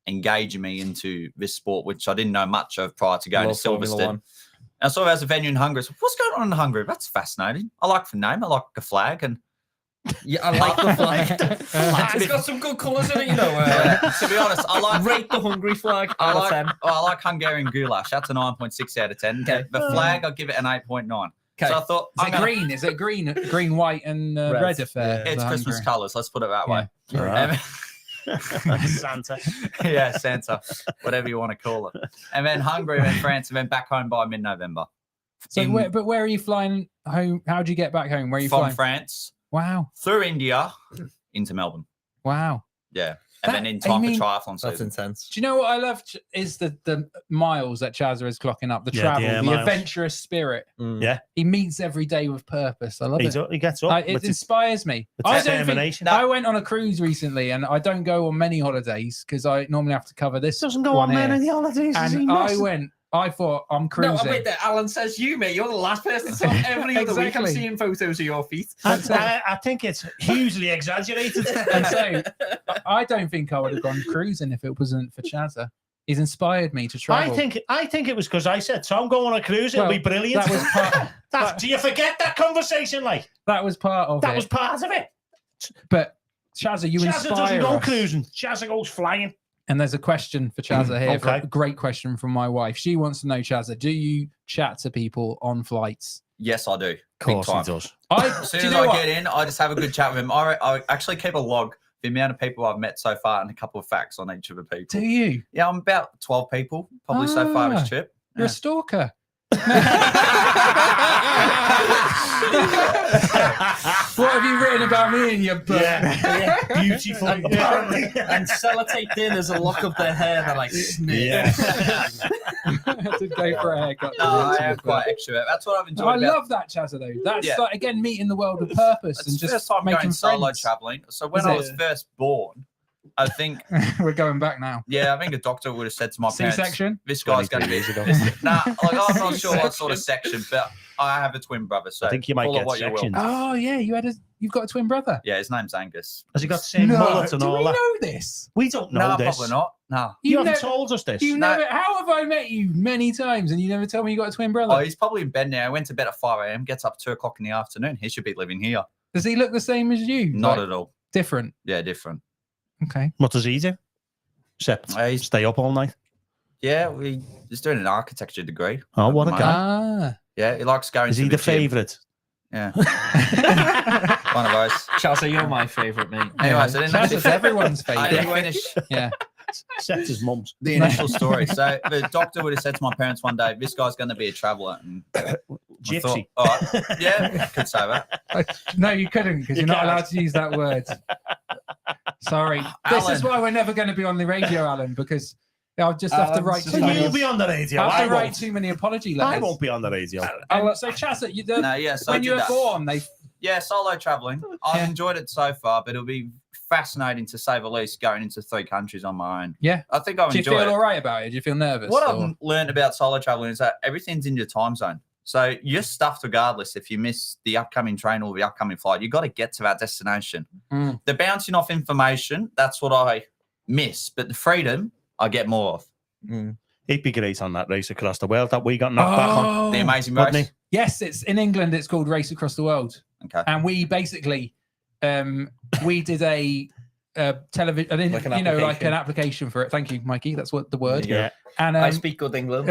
engaging me into this sport, which I didn't know much of prior to going
Love
to
Formula
Silverstone.
One.
And I saw there was a venue in Hungary. So what's going on in Hungary? That's fascinating. I like the name. I like the flag. And
Yeah, I like the flag.
It's a
It's
bit-
got some good colours in it, you know.
to be honest, I like
Rate the Hungary flag
I
out of
like,
10.
I like Hungarian goulash. That's a 9.6 out of 10.
Okay.
The flag, I'll give it an 8.9.
Okay.
So I thought,
Is it green? Is it green, white, and
Red.
red affair?
it's
the
Christmas
Hungary?
colours. Let's put it that way.
All right.
Santa. Yeah, Santa, whatever you want to call it. And then Hungary, then France, and then back home by mid-November.
So,
In-
where are you flying home? How do you get back home? Where are you
From
flying?
France
Wow,
through India into Melbourne.
wow.
Yeah. And then
That-
in time
I mean,
for triathlon
That's
season.
intense.
Do you know what I love is the miles that CHAZZA is clocking up, the
Yeah,
travel,
the air
the
miles.
adventurous spirit.
Mm.
Yeah.
He meets every day with purpose. I love it.
He gets up.
It
with his
inspires me.
with
I don't think,
determination.
I went on a cruise recently, and I don't go on many holidays because I normally have to cover this.
doesn't go
one
on many
here.
holidays. is he
And I
messing?
went. I thought I'm
No,
cruising.
wait there. Alan says you, mate. You're the last person to talk every other week. I'm
Exactly.
seeing photos of your feet.
I think it's hugely exaggerated.
And so I don't think I would have gone cruising if it wasn't for CHAZZA. He's inspired me to travel.
I think it was because I said, Tom, go on a cruise. It'll
Well,
be brilliant.
that was part.
Do you forget that conversation? Like
That was part of
that
it.
was part of it.
But CHAZZA, you
CHAZZA
inspire
doesn't go
us.
cruising. CHAZZA goes flying.
And there's a question for CHAZZA here.
Okay.
A great question from my wife. She wants to know, CHAZZA, do you chat to people on flights?
Yes, I do.
Of course
Big time.
he does.
As soon
do you
as
know
I
what?
get in, I just have a good chat with him. I actually keep a log of the amount of people I've met so far and a couple of facts on each of the people.
Do you?
Yeah, I'm about 12 people, probably so far
Ah.
this trip.
You're a
Yeah.
stalker. What have you written about me in your book?
Yeah. Beautiful.
Apparently. And sellotape dinners and lock up their hair. They're like, snake.
Yeah.
to go for a haircut.
No, I am quite extrovert. That's what I've enjoyed
I
about
love that, CHAZZA, though. That's
Yeah.
like, again, meeting the world with purpose
It's
and
the
just
first time
making
going solo
friends.
traveling. So when
Is
I
it?
was first born, I think,
We're going back now.
yeah, I think a doctor would have said to my parents,
C-section?
this guy's going to be,
years ago.
nah, like, I'm not sure what sort of section, but I have a twin brother, so
I think you might
call it
get
what you will.
sectioned.
Oh, yeah. You've got a twin brother.
Yeah, his name's Angus.
Has he got the same mullet and
do
all
we
that?
know this?
We don't know
No,
this.
probably not. No.
You haven't
never-
told us this.
You
No.
never. How have I met you many times and you never tell me you got a twin brother?
Oh, he's probably in bed now. I went to bed at 5 a.m., gets up 2 o'clock in the afternoon. He should be living here.
Does he look the same as you?
Not
Like,
at all.
different.
Yeah, different.
Okay.
What does he do? Except
He's,
stay up all night.
yeah, he's doing an architecture degree.
Oh, what a
Mate.
guy.
Ah.
Yeah, he likes going
Is
to
he
the
the
gym.
favourite?
Yeah, one of those.
Chelsea, you're my favourite, mate.
Anyway, so then
Chaz is everyone's
I
favourite.
didn't finish
Yeah.
Except his mum's.
the initial story. So the doctor would have said to my parents one day, this guy's going to be a traveller. And I
Gypsy.
thought, all right, yeah, could say that.
No, you couldn't because
You
you're not
can't.
allowed to use that word. Sorry. This is
Alan.
why we're never going to be on the radio, Alan, because I'll just have to
Alan's
write
just
too
So
many.
you'll be on the radio.
I
I
have to write
won't.
too many apology
I
letters.
won't be on the radio.
So CHAZZA,
No, yeah, so I
when
did
you were
that.
born, they
Yeah, solo travelling. I've
Yeah.
enjoyed it so far, but it'll be fascinating to say the least, going into 3 countries on my own.
Yeah.
I think I'll
Do you
enjoy
feel
it.
all right about it? Do you feel nervous?
What
or-
I've learned about solo traveling is that everything's in your time zone. So you're stuffed regardless if you miss the upcoming train or the upcoming flight. You've got to get to that destination.
Mm.
The bouncing off information, that's what I miss. But the freedom, I get more of.
He'd be great on that race across the world that we got knocked back on.
The Amazing
Wouldn't
Race.
he?
Yes, it's in England. It's called Race Across the World.
Okay.
And we basically we did a television,
Like an
like an
application.
application for it. Thank you, Mikey. That's what the word.
Yeah.
And
I speak good England.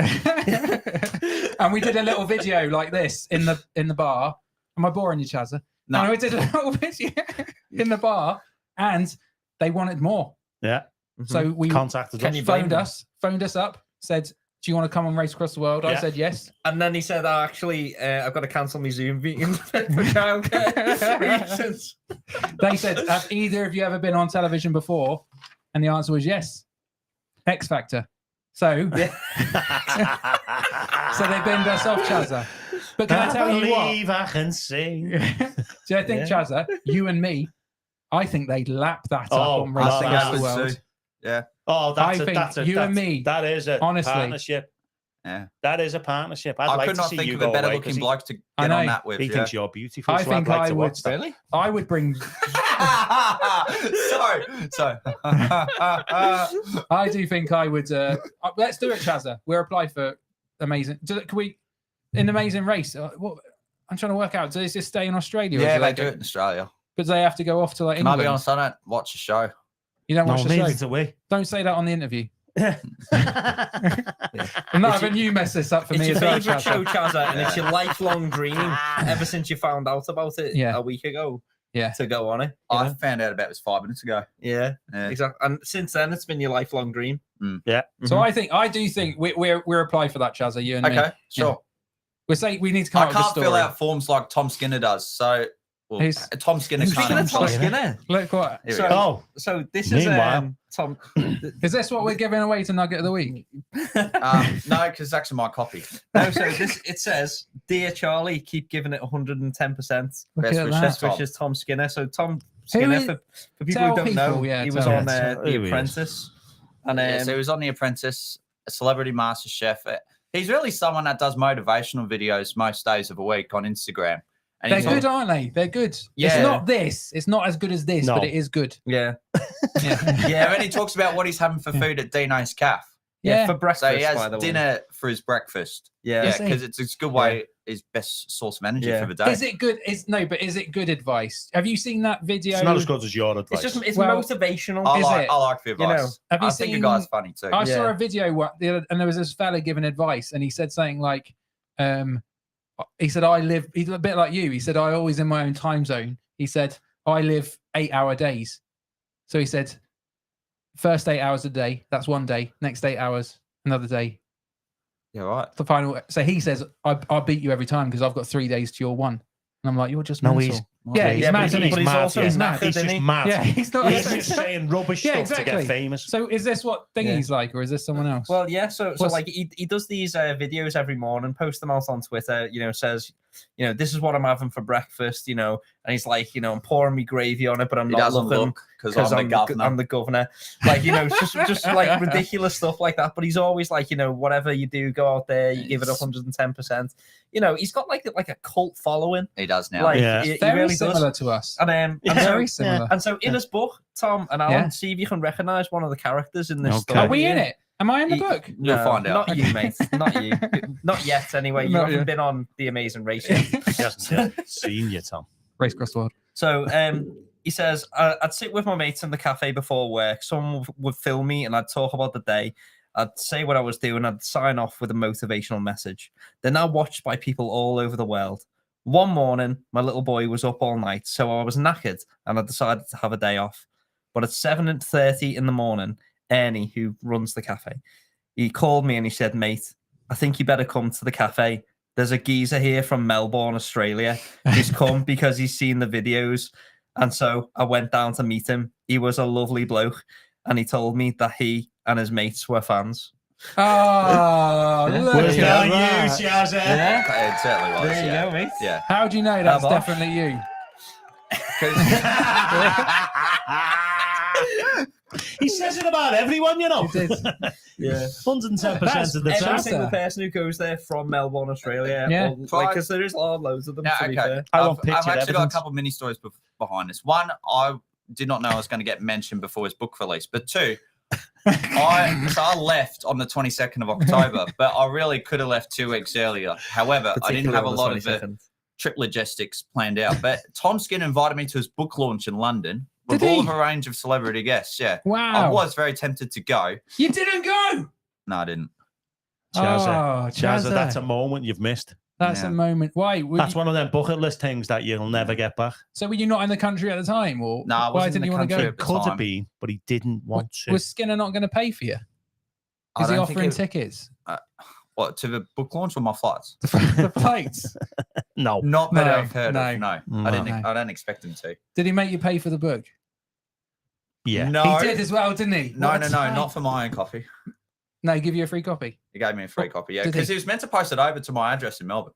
and we did a little video like this in the bar. Am I boring you, CHAZZA?
No.
And we did a little video in the bar, and they wanted more.
Yeah.
So we
Contacted
Can
us.
you blame
phoned us up, said, "Do you want to come and race across the world?" I
Yeah.
said yes.
And then he said, "Oh, actually, I've got to cancel my Zoom meeting for childcare reasons."
They said, "Have either of you ever been on television before?" And the answer was yes. X Factor. So, so they binned us off, CHAZZA. But can I tell you what?
believe I can sing.
Do I think, CHAZZA, you and me, I think they'd lap that
Oh,
up on Race
no,
Across
that
the
was
World.
too. Yeah.
Oh,
I think you and me,
That is a
honestly.
partnership.
Yeah.
That is a partnership. I'd
I
like
could
to
not
see
think
you
of
go
a better
away
looking
'cause he-
bloke to
I
get on
know.
that with.
He
yeah.
thinks you're beautiful.
I
so
think
I'd like
I
to
would.
watch that.
Really?
I would bring.
Sorry.
I do think I would. Let's do it, CHAZZA. We'll apply for amazing. Can we in Amazing Race? What I'm trying to work out. Does this stay in Australia? or
Yeah,
do
they do it in Australia.
But they have to go off to like
Can I
England.
be honest? I don't watch the show.
You don't watch
No,
the show.
neither do we.
Don't say that on the interview.
Yeah.
I'm not having you mess this up for
It's
me
your
as well,
favourite show,
CHAZZA.
CHAZZA, and it's your lifelong dream ever since you found out about it
Yeah.
a week ago.
Yeah.
To go on it. you
I
know?
found out about this 5 minutes ago.
Yeah,
Yeah.
exactly. And since then, it's been your lifelong dream.
So I do think we're apply for that, CHAZZA. You and me.
Okay, sure.
We say we need to come
I
up with a
can't
story.
fill out forms like Tom Skinner does. So, well,
Who's-
Tom Skinner
Speaking
can't.
of Tom
answer.
Skinner,
Look what
Here we
So-
go.
Oh,
so this is
Meanwhile-
Tom.
is this? What we're giving away to Nugget of the Week?
No, because it's actually my copy.
No, so this it says, "Dear Charlie, keep giving it 110%.
Look
Best
at
wishes.
that.
Best wishes, Tom Skinner." So Tom Skinner,
is-
for people
tell
who don't know,
people, yeah,
he was
tell
on
us.
The
Who he is.
Apprentice, and
Yeah, so he was on The Apprentice, a Celebrity Master Chef. He's really someone that does motivational videos most days of the week on Instagram. And
They're
he's
good, aren't they? They're good. It's
Yeah.
not this. It's not as good as this,
No.
but it is good.
yeah,
Yeah.
Yeah, and he talks about what he's having for food at Dino's Cafe.
Yeah.
for breakfast.
So he
by
has
the way.
dinner for his breakfast.
Yeah,
Yeah,
Is he?
because it's a good way, his best source of energy
Yeah.
for the day.
Is it good? But is it good advice? Have you seen that video?
it's not as good as your advice.
it's
Well,
motivational.
I
Is
like,
it?
I like the
You know,
advice.
have you
I think
seen-
your guy's funny too.
I saw
Yeah.
a video and there was this fella giving advice, and he said something like, he said, "I live." He's a bit like you. He said, "I always in my own time zone." He said, "I live 8-hour days." So he said, first 8 hours a day, that's one day. Next 8 hours, another day.
Yeah, right.
The final. So he says, "I'll beat you every time because I've got 3 days to your one." And I'm like, "You're just
No,
mental."
he's-
Yeah, he's
Yeah,
mad,
but
isn't
he's
he?
also
yeah.
knackered,
He's
isn't
just
he?
mad.
Yeah, he's not.
He's just saying rubbish
Yeah,
stuff to
exactly.
get famous.
So is this what Thingy's like, or is this someone else?
Well, yeah. So
What's-
like he does these videos every morning, posts them out on Twitter. You know, says, this is what I'm having for breakfast. And he's like, I'm pouring me gravy on it, but I'm
He
not
doesn't
looking
look because I'm the governor.
I'm the governor. Like, just like ridiculous stuff like that. But he's always like, whatever you do, go out there, you give it 110%. He's got like a cult following.
He does now.
Like,
Yeah.
he
Very
really
similar
does.
to us.
And
Very
so,
similar.
and so in his book, Tom and Alan,
Yeah.
see if you can recognize one of the characters in this
Okay.
story.
Are we in it? Am I in the
He-
book?
You'll
No,
find out.
Not you, mate. Not you. Not yet, anyway. You
Not
haven't
yet.
been on The Amazing Race yet.
He hasn't seen you, Tom.
Race across the world.
So he says, I'd sit with my mates in the cafe before work. Someone would film me and I'd talk about the day. I'd say what I was doing. I'd sign off with a motivational message. They're now watched by people all over the world. One morning, my little boy was up all night, so I was knackered and I decided to have a day off. But at 7:30 in the morning, Ernie, who runs the cafe, he called me and he said, "Mate, I think you better come to the cafe. There's a geezer here from Melbourne, Australia. He's come because he's seen the videos." And so I went down to meet him. He was a lovely bloke. And he told me that he and his mates were fans.
Oh, look
Was
at
that
that.
you, Shazza?
It certainly was.
There you
yeah.
go, mate.
Yeah.
How do you know that's
Bosh.
definitely you?
'Cause-
He says it about everyone, you know.
He did.
Yeah.
110% of the
That's
time.
Every single person who goes there from Melbourne, Australia.
Yeah.
Because there is loads of them,
Yeah,
to be
okay.
fair.
I
I've
want picture
actually got a
evidence.
couple of mini stories behind this. One, I did not know I was going to get mentioned before his book release. But two, I left on the 22nd of October, but I really could have left 2 weeks earlier. However, I didn't have a lot of the trip logistics planned out. But Tom Skinner invited me to his book launch in London with
Did
all
he?
of a range of celebrity guests. Yeah. I
Wow.
was very tempted to go.
You didn't go.
No, I didn't.
CHAZZA.
Oh,
CHAZZA, that's a moment you've missed.
That's
Yeah.
a moment. Why?
That's one of them bucket list things that you'll never get back.
So were you not in the country at the time, or
No, I
why
wasn't in
didn't
the
you want to
country
go?
at the
Could
time.
have been, but he didn't want to.
Was Skinner not going to pay for you?
I
Is he
don't think
offering
it-
tickets?
What, to the book launch or my flights?
The flights?
No.
Not that
No,
I've heard
no.
of. No,
No.
I don't expect him to.
Did he make you pay for the book?
Yeah.
No,
He did as well, didn't he?
No,
What
no,
a
no,
type.
not for my own copy.
No, he give you a free copy.
He gave me a free copy, yeah,
Did he?
because he was meant to post it over to my address in Melbourne.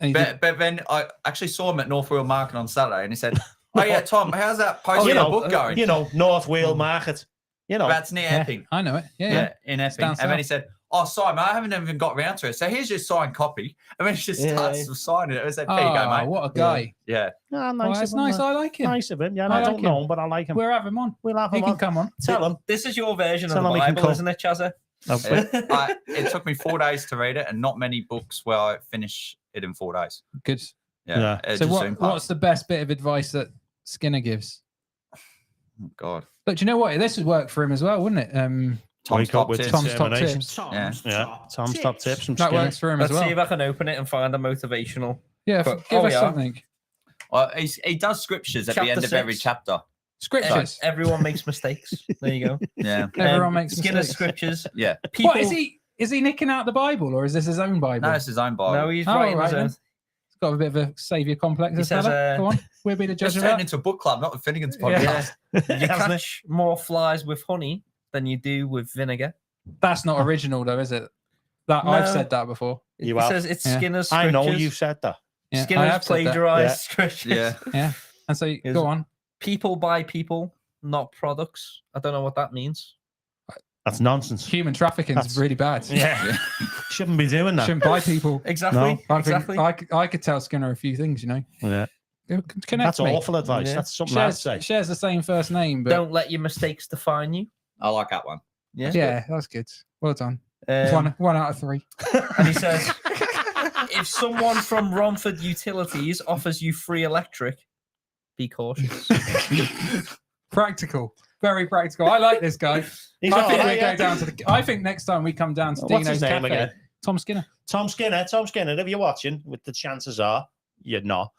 And he did-
But then I actually saw him at North Wheel Market on Saturday, and he said, "Oh yeah, Tom, how's that posting
you
the
know,
book going?"
You know, North Wheel Market. You know,
That's near
yeah,
Epping.
I know it. Yeah,
Yeah, in Epping.
down
And then he
south.
said, "Oh, sorry, mate, I haven't even got round to it. So here's your signed copy." And then he just starts signing it. I said, "There you go,
Oh,
mate."
what a guy.
Yeah.
Ah,
Well,
nice
that's
of him,
nice. I like him.
Nice of him. Yeah,
I
I don't
like
know
him.
him, but I like him.
We'll have him on.
We'll have
He
him
can
on.
come on.
Tell him.
This is your version
Tell
of the
him he can
Bible,
come.
isn't it, CHAZZA?
It took me 4 days to read it, and not many books where I finish it in 4 days.
Good.
Yeah. it
So
just soon
what's
passed.
the best bit of advice that Skinner gives?
Oh, God.
But do you know what? This would work for him as well, wouldn't it?
Tom's
Wake up
top
with
tips.
Tom's top
determination.
tips.
Yeah.
Tom's top tips from
That
Skinner.
works for him
Let's
as
see
well.
if I can open it and find a motivational.
Yeah,
But-
give
oh,
us
yeah.
something.
He does scriptures at the
Chapter
end of every
6.
chapter.
Scriptures.
Everyone makes mistakes. There you go.
Yeah.
Everyone makes
Skinner's
mistakes.
scriptures.
Yeah.
People,
What is he nicking out the Bible, or is this his own Bible?
No, it's his own Bible.
No, he's
Oh,
writing
right
his own.
then. He's got a bit of a saviour complex.
He
This
says,
fella. Go on, we'll be the judge
It's
of
turned
that.
into a book club, not the Finnegan's
Yeah.
podcast.
You
Hasn't it?
catch more flies with honey than you do with vinegar.
That's not original, though, is it? That
No.
I've said that before.
You
It
have.
says it's
Yeah.
Skinner's
I
scriptures.
know you said that.
Yeah, I
Skinner's
have said that.
plagiarized scriptures.
Yeah.
Yeah, and so
Is-
go on.
People buy people, not products. I don't know what that means.
That's nonsense.
Human trafficking is
That's-
really bad.
Yeah. Shouldn't be doing that.
Shouldn't buy people.
Exactly.
No.
I think I could tell Skinner a few things, you know.
Yeah.
Connect
That's
me.
awful advice.
Yeah.
That's something I'd
Shares,
say.
shares the same first name, but
Don't let your mistakes define you.
I like that one.
Yeah.
yeah, that's good. Well done.
Um,
One out of 3.
And he says, if someone from Romford Utilities offers you free electric, be cautious.
Practical. Very practical. I like this guy.
He's
I
all
think
right,
we
yeah.
go down to the. I think next time we come down to
What's
Dino's
his name
Cafe,
again?
Tom Skinner.
Tom Skinner, if you're watching, with the chances are you're not.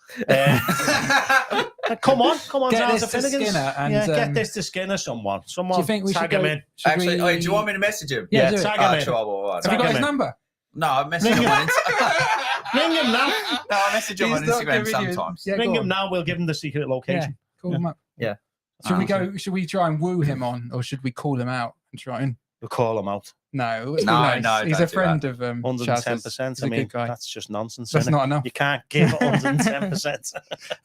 Come on
Get
down
this
to
to
Finnegan's.
Skinner and,
get this to Skinner, someone.
Do you think we should
tag
go?
him in.
should
Actually,
we-
wait, do you want me to message him?
Yeah, do it.
tag him in.
Sure, all right.
Have you got
Tag
his
him in.
number?
No, I message him on Instagram.
Ring him now.
No, I message him on
He's not
Instagram
giving you-
sometimes.
Yeah,
Ring
go
him
on.
now. We'll give him the secret location.
Call him up.
Yeah.
Should we go? Should we try and woo him on, or should we call him out and try and?
We'll call him out.
No, it's
No,
nice.
no,
He's
don't
a
do
friend of
110%.
He's
I
a
mean,
good guy.
that's just nonsense.
That's
innit?
not enough.
You can't give 110%.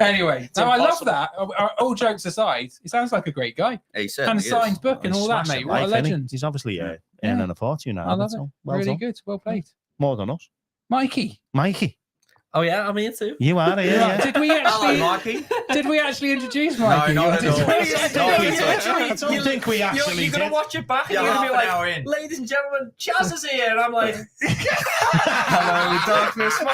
Anyway, no, I love
impossible.
that. All jokes aside, he sounds like a great guy.
He
And
certainly
a signed
is.
book and
He's
all that,
smashing
mate. What a
life, innit?
legend.
He's obviously earning a fortune now.
I love it.
so well
Really
done.
good. Well played.
More than us.
Mikey.
Mikey,
Oh, yeah, I'm here too.
you are here.
Yeah.
Yeah.
Did we
Hello,
actually
Mikey.
introduce Mikey?
not
Or
at
did
all.
we-
No,
I
we
don't think we actually
You're going
did.
to watch it back and
Yeah,
you're going to be
half an hour
like,
in.
ladies and gentlemen, CHAZZA's here. And I'm like, hello, darkness, my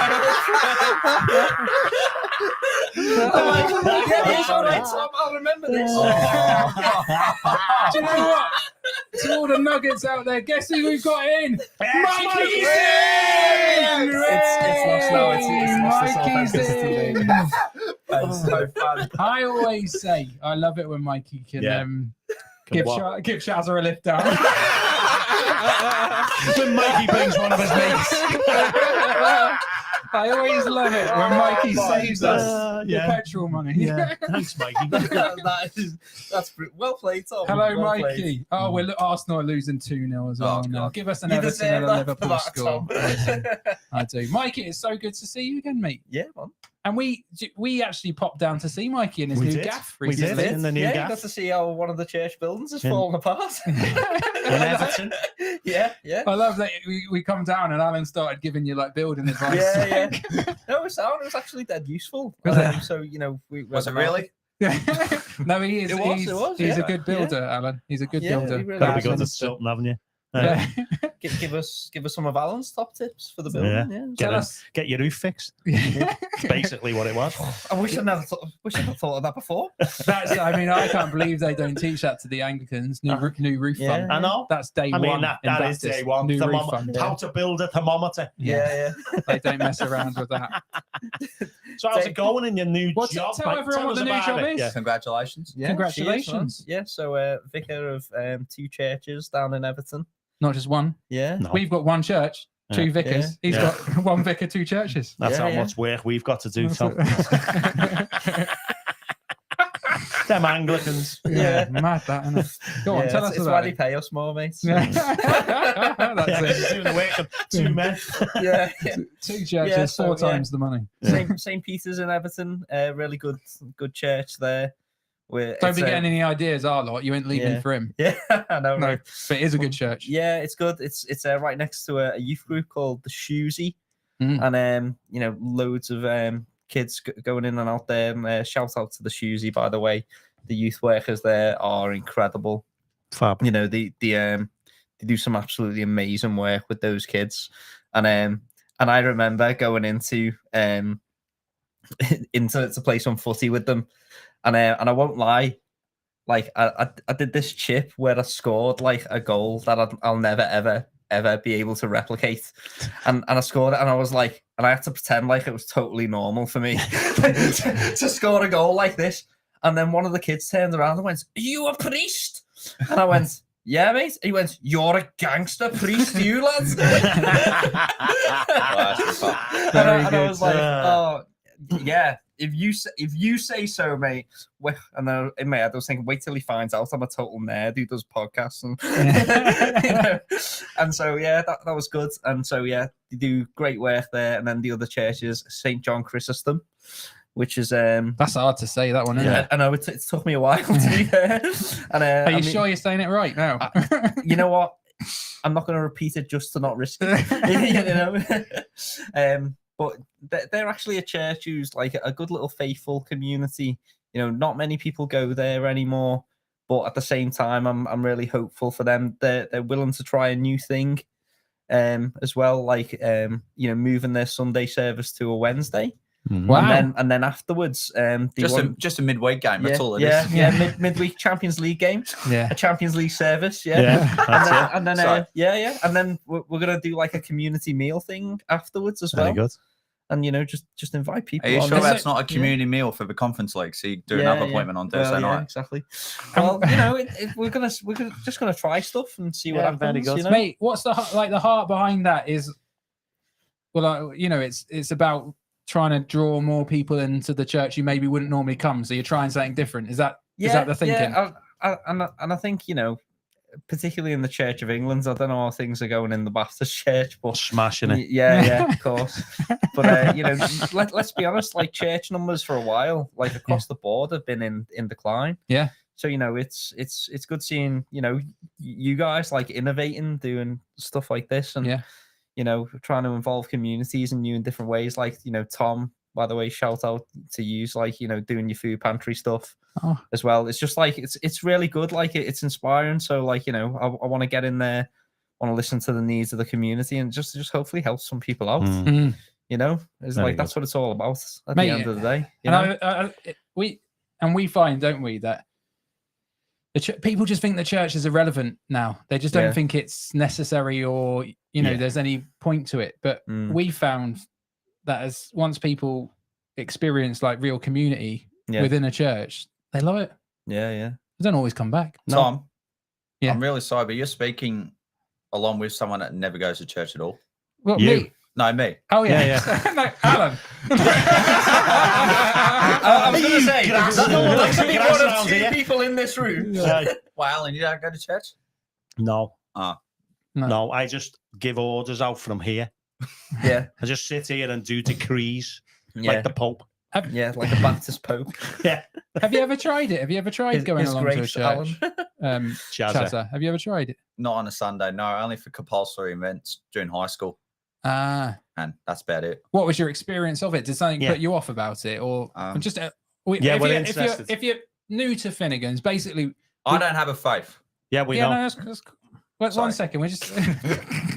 I'm like, yeah, it's all right, Tom, I'll remember this.
Do you know what? To all the nuggets out there, guess who we've got in? Mikey's in!
It's lost now. It's lost
Mikey's
its
in!
That's so fun.
I always say, I love it when Mikey can
Yeah.
give
what?
Shazza a lift down.
When Mikey brings one of his mates.
I always love it when Mikey saves us the
yeah.
petrol money.
Yeah. Thanks, Mikey.
That's well played, Tom.
Hello,
Well
Mikey.
played.
Oh, Arsenal are losing 2-0 as well.
Oh,
now.
God.
Give us an
You
Everton
deserve
and a
that for
Liverpool
that,
score.
Tom.
I do. Mikey, it's so good to see you again, mate.
Yeah, man.
And we actually popped down to see Mikey in his
We
new
did.
gaff
We did.
recently.
In the new
yeah,
gaff.
you got to see how one of the church buildings is
In-
falling apart.
In Everton.
yeah.
I love that we come down and Alan started giving you like building advice.
Yeah. No, it was actually dead useful.
Was it?
So we
Was it really?
No, he is.
It was,
he's a
yeah.
good builder, Alan. He's a good
Yeah,
builder.
he really
Gotta be
is.
good at something, haven't you?
Yeah.
Give us some of Alan's top tips for the building. Yeah.
Get,
Tell
it-
us.
get your roof fixed. That's basically what it was.
I wish I'd thought of that before.
I mean, I can't believe they don't teach that to the Anglicans. New roof
Yeah.
fund.
I know.
That's day
I
one.
mean, that
in
is
Baptist.
day one.
New roof fund.
How to build a thermometer.
Yeah.
They don't mess around with that.
So how's it going in your new job?
Tell
mate?
everyone what
us
the new
about
job
it.
is.
Yeah.
Congratulations.
Yeah,
Congratulations.
she is, man. Yeah, so vicar of 2 churches down in Everton.
Not just one.
Yeah.
No.
We've got one church, 2
Yeah.
vicars. He's
Yeah.
got one vicar, 2 churches.
That's
Yeah,
how
yeah.
much work we've got to do, Tom. Them Anglicans.
Yeah, mad that, isn't it? Go on,
Yeah,
tell us
it's
about
why they
it.
pay us more, mate.
Yeah.
Yeah,
That's
doing the work of 2 men.
yeah.
it. 2 churches,
Yeah, so,
4
yeah.
times the money.
St. Peter's in Everton, really good church there.
Don't be getting any ideas, our lot. You ain't leaving
yeah.
for him.
Yeah, I know.
No,
Right?
but it is a good church.
Yeah, it's good. It's right next to a youth group called the CHAZZA,
Mm.
and loads of kids going in and out there. And shout out to the CHAZZA, by the way. The youth workers there are incredible.
Fab.
They do some absolutely amazing work with those kids, and I remember going into to play some footy with them, and I won't lie, like I did this chip where I scored like a goal that I'll never ever be able to replicate, and I scored it, and I was like, and I had to pretend like it was totally normal for me to score a goal like this. And then one of the kids turned around and went, "Are you a priest?" And I went, "Yeah, mate." He went, "You're a gangster priest, you lads."
Very
I was like, "Oh, yeah. If you say so, mate." And then in my head, I was thinking, "Wait till he finds out I'm a total nerd who does podcasts." And, and so yeah, that was good. And so yeah, they do great work there. And then the other church is St. John Chrysostom, which is
That's hard to say, that one, isn't
yeah,
it?
I know it took me a while to be there. And
Are you sure you're saying it right now?
you know what? I'm not going to repeat it just to not risk it. But they're actually a church who's like a good little faithful community. Not many people go there anymore, but at the same time, I'm really hopeful for them. They're willing to try a new thing, as well, like moving their Sunday service to a Wednesday.
Wow.
And then afterwards,
Just a midweek game. That's all it is.
Yeah, midweek Champions League game,
Yeah.
a Champions League service,
That's
and then we're gonna do like a community meal thing afterwards as
Very
well,
good.
and just invite people.
Are you
on.
sure
Is
that's
it-
not a community meal for the conference league? So you do another appointment on Thursday
Well, yeah,
night.
exactly. Well, we're just gonna try stuff and see what
Yeah,
happens.
very good.
Mate, what's the heart behind that is, well, it's about trying to draw more people into the church who maybe wouldn't normally come. So you're trying something different. Is that the thinking?
Yeah, and I think particularly in the Church of England, I don't know how things are going in the Baptist Church, but
Smashing it.
yeah, of course. But let's be honest, like church numbers for a while, like across the board, have been in decline.
Yeah.
So it's good seeing you guys like innovating, doing stuff like this, and trying to involve communities in new and different ways. Like Tom, by the way, shout out to you, like doing your food pantry stuff as well. It's just like it's really good. Like it's inspiring. So like I want to get in there, want to listen to the needs of the community, and just hopefully help some people out.
Mm.
It's
Very
like that's what it's all about at
Mate,
the end of the day.
We find, don't we, that people just think the church is irrelevant now. They just don't
Yeah.
think it's necessary or there's any point to it. But we found that as once people experience like real community within a church, they love it.
Yeah.
They don't always come back.
Tom,
Yeah.
I'm really sorry, but you're speaking along with someone that never goes to church at all.
Well,
You.
me,
No, me.
Oh yeah, no, Alan.
I was going to say,
grass-
that could be
grass
one of
around
two
here.
people in this room.
Right.
Well, Alan, you don't go to church?
No.
Ah.
No, I just give orders out from here.
Yeah,
I just sit here and do decrees
yeah,
like the Pope.
yeah, like a Baptist Pope.
Yeah.
Have you ever tried it? Have you ever tried going
His
along to a
Grace,
church?
CHAZZA.
CHAZZA. Have you ever tried it?
Not on a Sunday. No, only for compulsory events during high school.
Ah.
And that's about it.
What was your experience of it? Did something
Yeah.
put you off about it, or just
yeah,
if,
we're
you're,
interested.
if you're new to Finnegan's, basically,
I don't have a faith.
Yeah, we
yeah,
know.
no, that's wait,
Sorry.
one second, we're just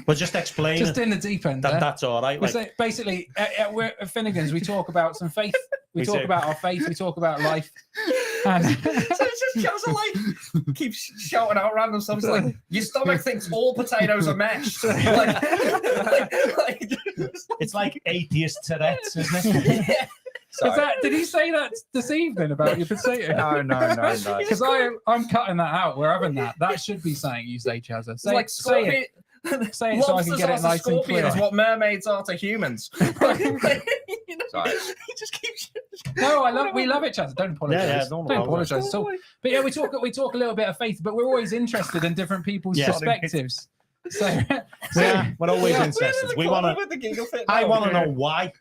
We're just explaining.
just in the deep end.
that,
there.
that's all right.
We
Like,
say, basically, we're at Finnegan's. We talk about some faith. We
We
talk
do.
about our faith. We talk about life. And
So it's just Chelsea like keeps shouting out random stuff. It's like your stomach thinks all potatoes are mashed. like,
it's like atheist Tourette's, isn't it?
yeah.
did he say that this evening about your potato?
No.
Because I'm cutting that out. We're having that. That should be something you say, CHAZZA.
It's
Say,
like
say it. Say it so I can
Lobsters
get
are
it
to
nice and
scorpions
clear.
what mermaids are to humans. You know,
Sorry.
he just keeps.
No, we love it, CHAZZA. Don't apologize.
Yeah, don't
apologize at all. But yeah, we talk a little bit of faith, but we're always interested in different people's
Yeah.
perspectives. So
We're always
Yeah.
interested. We want to.
with the giggle fit.
I
now.
want to know why.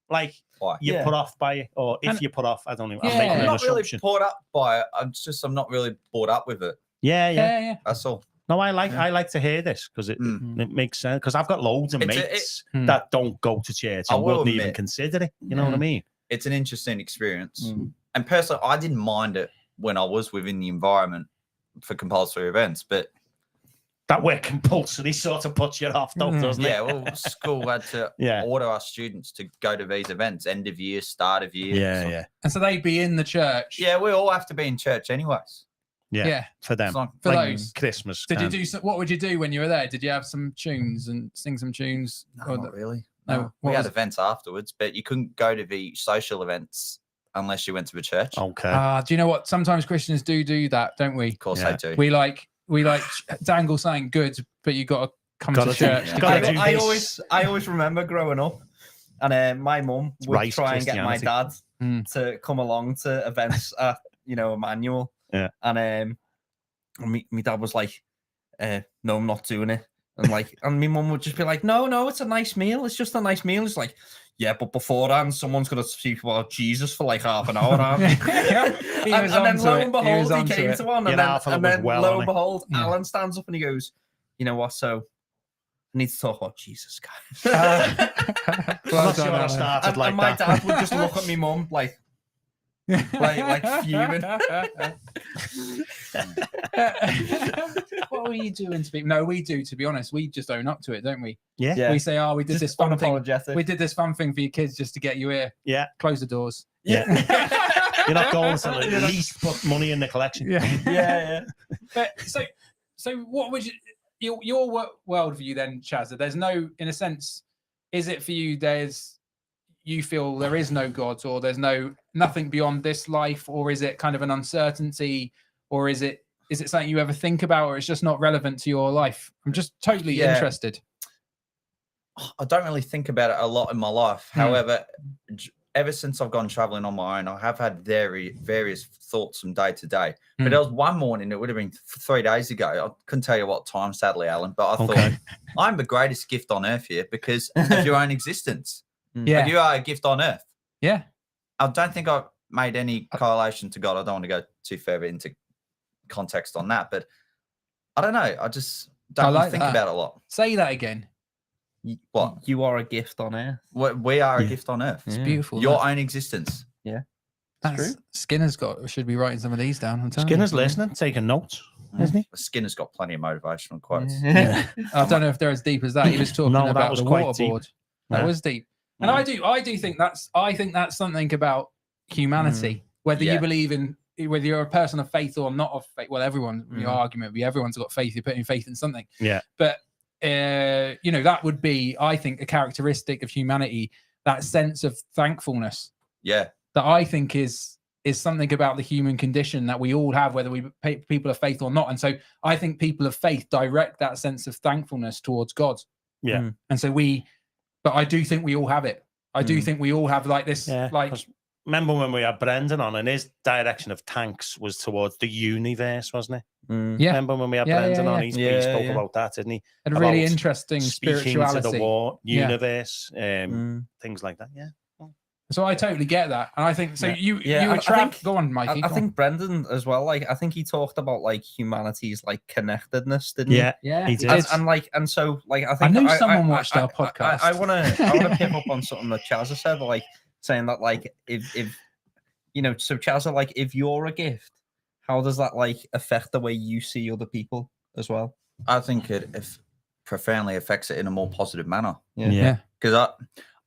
Like
Why?
you're
Yeah.
put off by it, or if
And-
you're put off. I don't know.
Yeah.
I'm making
I'm
an
not really
assumption.
brought up by it. I'm not really brought up with it.
Yeah.
yeah.
That's all.
No, I like to hear this because it
Mm.
it makes sense. Because I've got loads of
It's a-
mates
Hmm.
that don't go to church
I
and
will
wouldn't even
admit-
consider it. You know what I mean?
It's an interesting experience.
Mm.
And personally, I didn't mind it when I was within the environment for compulsory events. But
That we're compulsory sort of puts you off, though,
Mm.
doesn't
yeah,
it?
well, school had to
Yeah.
order our students to go to these events, end of year, start of year. So-
And so they'd be in the church.
Yeah, we all have to be in church anyways.
Yeah. For them.
It's like,
For
Like
those.
Christmas.
Did you
kind.
do some, what would you do when you were there? Did you have some tunes and sing some tunes?
no,
Or
not really.
no,
No,
what
we had
was it?
events afterwards, but you couldn't go to the social events unless you went to a church.
Okay.
Do you know what? Sometimes Christians do that, don't we?
Of course
Yeah.
they do.
We like dangle something good, but you got to come
Gotta
to
do-
church.
yeah.
to
gotta
get it.
do this.
I always remember growing up, and my mum would
Right,
try and get my dad
Mm.
to come along to events at Emmanuel.
Yeah.
And my dad was like, "No, I'm not doing it." And and my mum would just be like, "No, it's a nice meal. It's just a nice meal." It's like, yeah, but beforehand, someone's gonna speak about Jesus for like half an hour. Aren't they?
He
and
was
then
onto
lo
it.
and
He was
behold, he
onto
came
it.
to one,
Yeah,
and then,
half of
and
them was
then
well
lo
on
and
it.
behold,
Yeah.
Alan stands up and he goes, "You know what? So I need to talk about Jesus, guys."
I'm
Well
not sure
done,
I
Alan.
started
and
like
my
that.
dad would just look at me mum like fuming.
What were you doing to people? No, we do. To be honest, we just own up to it, don't we?
Yeah.
Yeah.
We say, "Oh, we did
Just
this fun thing.
unapologetic.
We did this fun thing for your kids just to get you here.
Yeah.
Close the doors."
Yeah. You're not going to at least put money in the collection.
Yeah.
yeah.
But so what would your worldview then, CHAZZA? There's no, in a sense, is it for you? You feel there is no God, or there's nothing beyond this life, or is it kind of an uncertainty, or is it something you ever think about, or it's just not relevant to your life? I'm just totally
Yeah.
interested.
I don't really think about it a lot in my life.
Hmm.
However, ever since I've gone traveling on my own, I have had various thoughts from day to day.
Hmm.
But there was one morning, it would have been 3 days ago. I couldn't tell you what time, sadly, Alan, but I
Okay.
thought, I'm the greatest gift on earth here because of your own existence.
Yeah,
You are a gift on earth.
yeah.
I don't think I've made any correlation to God. I don't want to go too further into context on that, but I don't know. I just
I
don't really
like
think
that.
about it a lot.
Say that again.
What?
You are a gift on earth.
We are a
Yeah.
gift on earth.
It's
Yeah.
beautiful.
Your own existence.
That's Skinner's should be writing some of these down. I'm telling you.
Skinner's listening, taking notes, isn't he?
Skinner's got plenty of motivational quotes.
Yeah.
I don't know if they're as deep as that. He was talking
No, that
about
was
the
quite deep.
waterboard. That
Yeah.
was deep. And I do think that's something about humanity. Whether you
Yeah.
believe in, whether you're a person of faith or not of faith. Well, your argument would be everyone's got faith. You're putting faith in something.
Yeah.
But that would be, I think, a characteristic of humanity. That sense of thankfulness
Yeah.
that I think is something about the human condition that we all have, whether we people of faith or not. And so I think people of faith direct that sense of thankfulness towards God.
Yeah.
And so but I do think we all have it. I do think we all have like this.
Yeah,
Like
'cause remember when we had Brendan on, and his direction of tanks was towards the universe, wasn't it?
Yeah.
Remember when we had
Yeah,
Brendan
yeah,
on?
yeah.
He spoke about that, didn't he?
a really
About
interesting
speaking
spirituality.
to the war
Yeah.
universe, things like that. Yeah.
So I totally get that, and I think so.
Yeah.
You
Yeah, I
attract.
think-
Go on, Mikey.
I
go
think Brendan as well. Like, I think he talked about like humanity's like connectedness, didn't he?
Yeah.
on. Yeah,
he
it
did.
is.
And so like I think
knew someone watched our podcast.
I want to pick up on something that CHAZZA said, like saying that like if you know, so CHAZZA, like if you're a gift, how does that like affect the way you see other people as well?
I think it profoundly affects it in a more positive manner.
Yeah.
Because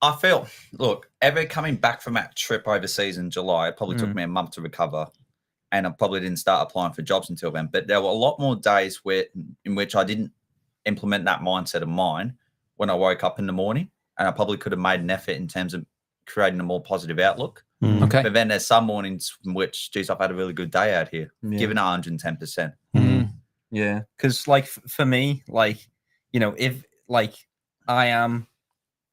I feel, look, ever coming back from that trip overseas in July, it probably took me a month to recover, and I probably didn't start applying for jobs until then. But there were a lot more days in which I didn't implement that mindset of mine when I woke up in the morning, and I probably could have made an effort in terms of creating a more positive outlook.
Okay.
But then there's some mornings in which, geez, I've had a really good day out here, giving it 110%.
Yeah, because like for me, like, you know, if like I am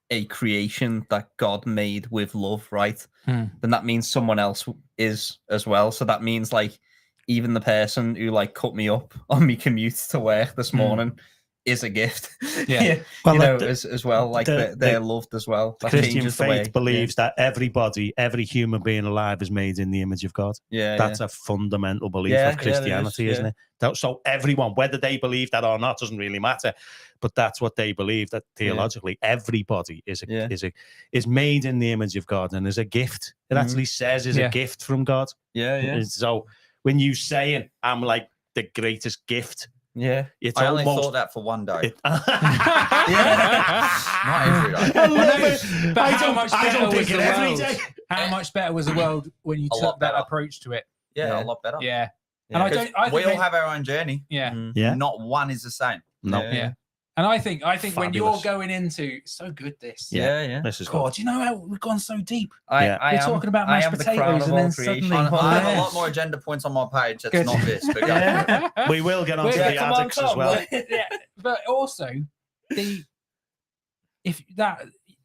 a creation that God made with love, right? Then that means someone else is as well. So that means like even the person who like cut me up on me commute to work this morning is a gift.
Yeah.
Well,
you know,
like
as well, like they're loved as well. That
Christian
changes the way.
faith believes that every human being alive is made in the image of God.
Yeah,
That's a fundamental belief
Yeah,
of Christianity,
yeah.
isn't it? So everyone, whether they believe that or not, doesn't really matter. But that's what they believe, that theologically everybody is made in the image of God and is a gift. It actually says is a gift from God.
Yeah.
So when you saying I'm like the greatest gift,
Yeah.
it's
I only
almost
thought that for one day.
yeah.
Not every day.
I love it.
But
I
how much
don't
better was
think
the
it every
world?
day.
How much better was the world when you
A
took
lot
that
better.
approach to it?
Yeah, a lot better.
Yeah. And I
'Cause
don't. I think
we all have our own journey.
Yeah.
Yeah.
Not one is the same.
No.
Yeah. And I think when you're
Fabulous.
going into so good this.
Yeah.
This is
God, do you know how we've gone so deep?
Yeah.
I
You're
am-
talking about
I
mashed
am the crown
potatoes
of
and then
all
suddenly-
creation.
I have a
Yeah.
lot more agenda points on my page. That's
Good.
not this. But go.
Yeah.
We will get on to
Yeah,
the
come on,
addicts as
Tom.
well.
Yeah, but also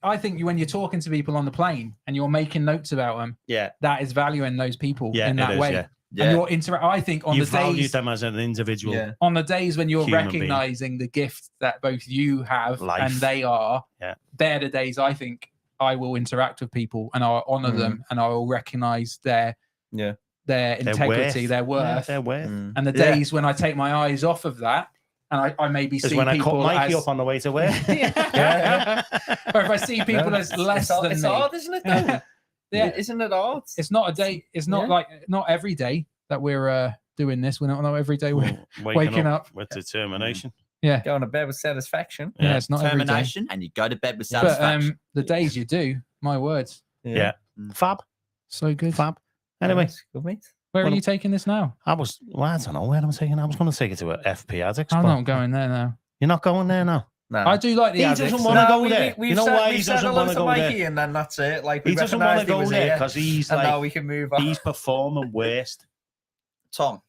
I think when you're talking to people on the plane and you're making notes about them,
Yeah.
that is valuing those people
Yeah,
in
it
that
is,
way.
yeah.
Yeah.
And you're I think on
You
the
value
days
them as an individual.
Yeah.
on the days when you're
Human being.
recognizing the gift that both you have
Life.
and they are,
Yeah.
they're the days I think I will interact with people and I'll honor them and I will recognize their integrity, their worth.
Yeah, their worth.
And the
Yeah.
days when I take my eyes off of that and I maybe
Is
see
when I cut
people
Mikey
as
up on the way to work.
yeah. Or if I see people as less than
it's
me.
hard, isn't it? Though?
Yeah.
Isn't it hard?
It's not a day. It's not like not every day that we're doing this. We're not every day we're waking up.
with determination.
Yeah.
Going to bed with satisfaction.
Yeah, it's not every day.
Termination, and you go to bed with
But
satisfaction.
the days you do, my words,
Yeah. Fab.
so good.
Fab. Anyway,
Good mate.
Where are
Well,
you taking this now?
I don't know where I'm taking it. I was going to take it to a FP Addicts.
I'm
but
not going there now.
You're not going there now.
No.
I do like the
He
addicts.
doesn't want to
No,
go there.
we've
You know
said-
why
we've
he
said
doesn't
hello
want to
to
go
Mikey,
there?
and then that's it. Like
He
we
doesn't want to
recognised he
go
was
there
here,
because he's
and now
like
we can move on.
he's performing worst.
Tom,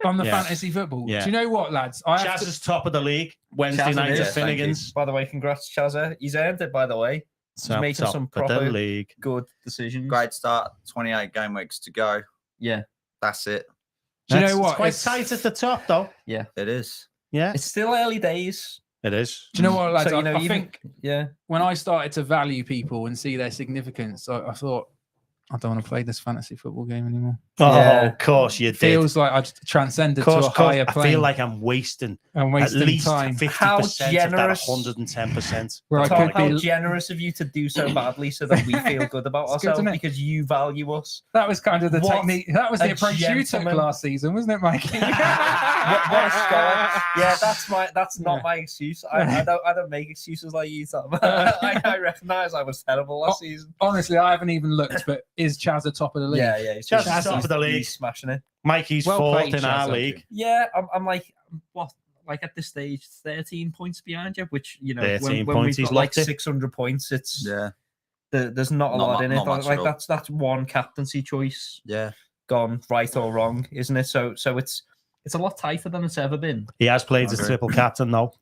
on the
Yeah.
fantasy football.
Yeah.
Do you know what, lads? I have
Chaz is top of the league. Wednesday
CHAZZA
night
is,
at
thank you.
Finnegan's.
By the way, congrats, CHAZZA. He's earned it. By the way,
Top
making some
of
proper-
the league.
good decisions.
great start. 28 game weeks to go.
Yeah,
That's it.
Do you know
It's
what?
quite
It's-
tight at the top, though.
It is.
Yeah,
it's still early days.
it is.
Do you know what, lads?
So, you know,
I
even-
think
Yeah,
when I started to value people and see their significance, I thought, I don't want to play this fantasy football game anymore.
Oh,
Yeah.
of course you
It
did.
feels like I've transcended to a higher
I
plane.
feel like I'm wasting
I'm
at
wasting
least
time
50%
How
of that
generous.
110%.
where I
Tom,
could
how
be.
generous of you to do so badly so that we feel good about
It's good,
ourselves
isn't it?
because you value us.
That was kind of the
What
technique. That was the
a
approach you took
gentleman.
last season, wasn't it, Mikey?
What a scholar. Yeah, that's not
Yeah.
my excuse. I don't make excuses like you, Tom. I recognise I was terrible last season.
Honestly, I haven't even looked, but is Chaz at top of the league?
Yeah, he's
Just
just-
top of the league.
he's smashing it.
Mikey's
Well
fourth
played,
in our
Chaz,
league.
Yeah, I'm like what? Like at this stage, 13 points behind you, which you know,
13
when
points,
we've
he's
got like
locked it.
600 points, it's
Yeah.
there's not a
Not
lot
mu-
in it.
not much
Like
at all.
that's one captaincy choice
Yeah.
gone right or wrong, isn't it? So it's a lot tighter than it's ever been.
He has played as
Okay.
triple captain, though.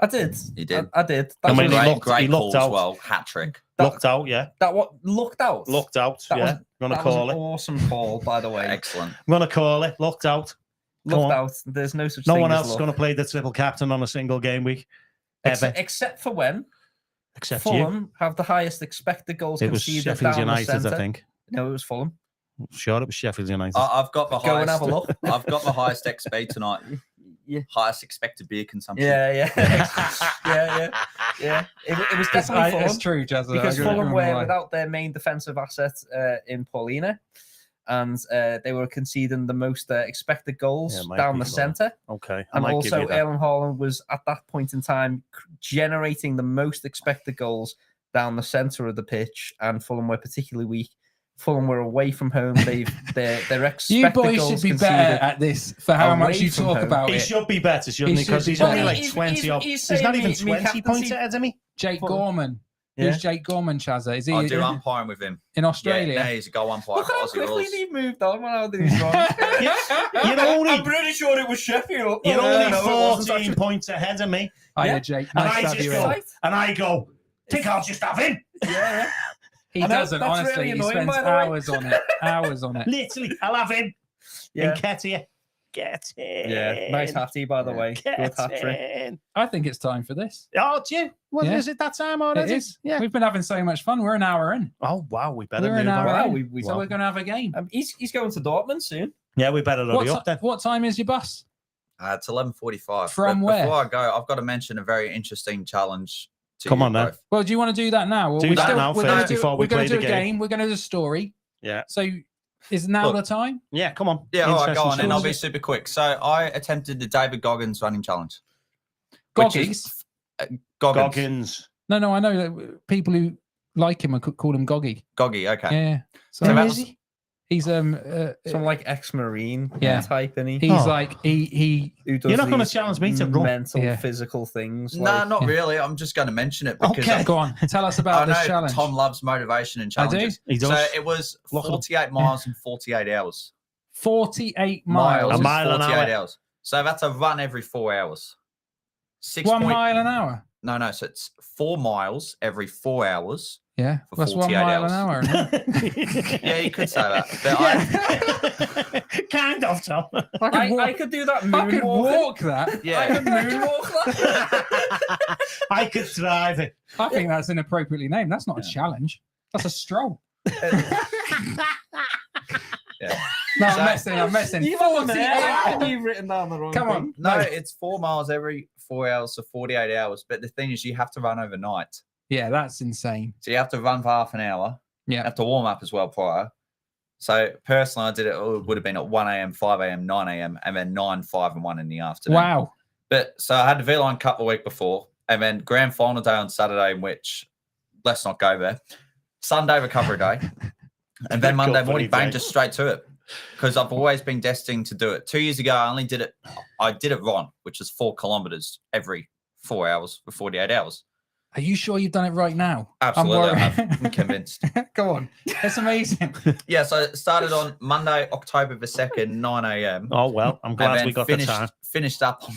I did.
You did.
I did.
I mean,
was-
he looked
great
out.
calls as well. Hat trick.
Looked out, yeah.
that what looked out.
Looked out,
That
yeah.
was-
I'm going to
That was
call
an
it.
awesome call, by the way.
Excellent.
I'm going to call it. Looked out. Go
Looked
on.
out. There's no such
No
thing
one
as
else is
luck.
going to play the triple captain on a single game week. Ever.
Except for when
Except you.
Fulham have the highest expected goals
It was
conceded
Sheffield
down
United,
the centre.
I think.
No, it was Fulham.
Sure, it was Sheffield United.
I've got the
Go and
highest.
have a look.
I've got the highest XP tonight.
Yeah.
Highest expected beer consumption.
Yeah. It was definitely Fulham.
It's true, Jazza.
Because
I agree
Fulham
with
were
you.
without their main defensive asset in Paulina, and they were conceding the most expected goals
Yeah, it might
down
be
the
Fulham.
centre.
Okay. I
And
might give
also,
you that.
Erling Haaland was at that point in time generating the most expected goals down the centre of the pitch, and Fulham were particularly weak. Fulham were away from home. Their expected
You boys
goals
should be
conceded.
better at this for how
away
much you
from
talk
home.
about
He
it.
should be better, shouldn't he?
He should
Because
be
he's only
better.
like
He's-
20
he's-
off.
he's
He's not
saying
even
me
20 points
captaincy.
ahead of me.
Jake
Fulham.
Gorman.
Yeah.
Who's Jake Gorman, Chazza? Is he
I do umpiring with him.
in Australia?
Yeah, he's a goal umpire
Look
for
how
Aussie
quickly
rules.
he moved on when I was wrong.
You're only,
I'm pretty sure it was Sheffield.
you're
No,
only
no, it wasn't
14
actually.
points ahead of me.
Hiya,
Yeah.
Jake.
And
Nice
I
to have
just
you
go,
in.
and I go, think I'll just have him.
Yeah.
He
I know,
doesn't,
that's
honestly.
really
He
annoying,
spends
by the way.
hours on it. Hours on it.
Literally, I'll have him.
Yeah.
And Ketia. Get in.
Yeah. Nice hattie, by the way. Good
Get
hat trick.
in.
I think it's time for this.
Oh, do you? Well,
Yeah.
is it that time
It
already?
is.
Yeah.
We've been having so much fun. We're an hour in.
Oh, wow. We better
We're
move
an hour
on.
Wow,
in.
we-
So we're going to have a game.
He's going to Dortmund soon.
Yeah, we better hurry up then.
What time is your bus?
It's 11:45.
From
But
where?
Before I go, I've got to mention a very interesting challenge to
Come
you
on, then.
both.
Well, do you want to do that now? Or
Do
we
that
still-
now
we're
first
gonna do-
before we
we're gonna
play
do
the
a
game.
We're going to do a story.
Yeah.
So is now
Look.
the time?
Yeah, come on.
Yeah, all right, go
Interesting
on, and I'll
story.
be super quick. So I attempted the David Goggins running challenge. which is-
Goggies?
Goggins.
Goggins.
No, I know that people who like him could call him Goggy.
Goggy, okay.
Yeah. So
So
who
that's-
is he? He's
Some like ex-marine
Yeah.
type, and
he's
Oh.
like he
who does
You're not going to
these
challenge me to run.
mental,
Yeah.
physical things.
No,
like,
not
Yeah.
really. I'm just going to mention it because
Okay.
go on. Tell us
I
about
know
this challenge.
Tom loves motivation and
I do.
challenges.
He does.
So it was
Look at him.
48 miles in 48 hours.
48 miles.
A
is
mile an
48
hour.
hours. So that's a run every 4 hours.
1 mile an hour.
No. So it's 4 miles every 4 hours.
Yeah.
For
That's 1
48
mile an
hours.
hour. isn't it?
Yeah, you could say that. But
Kind of, Tom.
I could do that
I could
moonwalk.
walk that.
yeah.
I could moonwalk that.
I could drive it.
I think that's inappropriately named. That's not a challenge. That's a stroll.
Yeah.
No,
So-
I'm messing.
You've written
48.
written down the wrong
Come
thing.
on.
No, it's 4 miles every 4 hours, so 48 hours. But the thing is, you have to run overnight.
Yeah, that's insane.
So you have to run for half an hour. You
Yeah.
have to warm up as well prior. So personally, I did it. It would have been at 1 a.m., 5 a.m., 9 a.m., and then 9, 5, and 1 in the afternoon.
Wow.
But so I had the V-Line Cup the week before, and then grand final day on Saturday, in which let's not go there. Sunday recovery day, and then Monday
Recovery
morning, bang,
day.
just straight to it. Because I've always been destined to do it. 2 years ago, I did it run, which is 4 kilometers every 4 hours for 48 hours.
Are you sure you've done it right now?
Absolutely,
I'm worried.
I'm convinced.
Go on. That's amazing.
Yeah, so it started on Monday, October the 2nd, 9 a.m.
Oh, well, I'm
and
glad
then
we got the time.
finished up on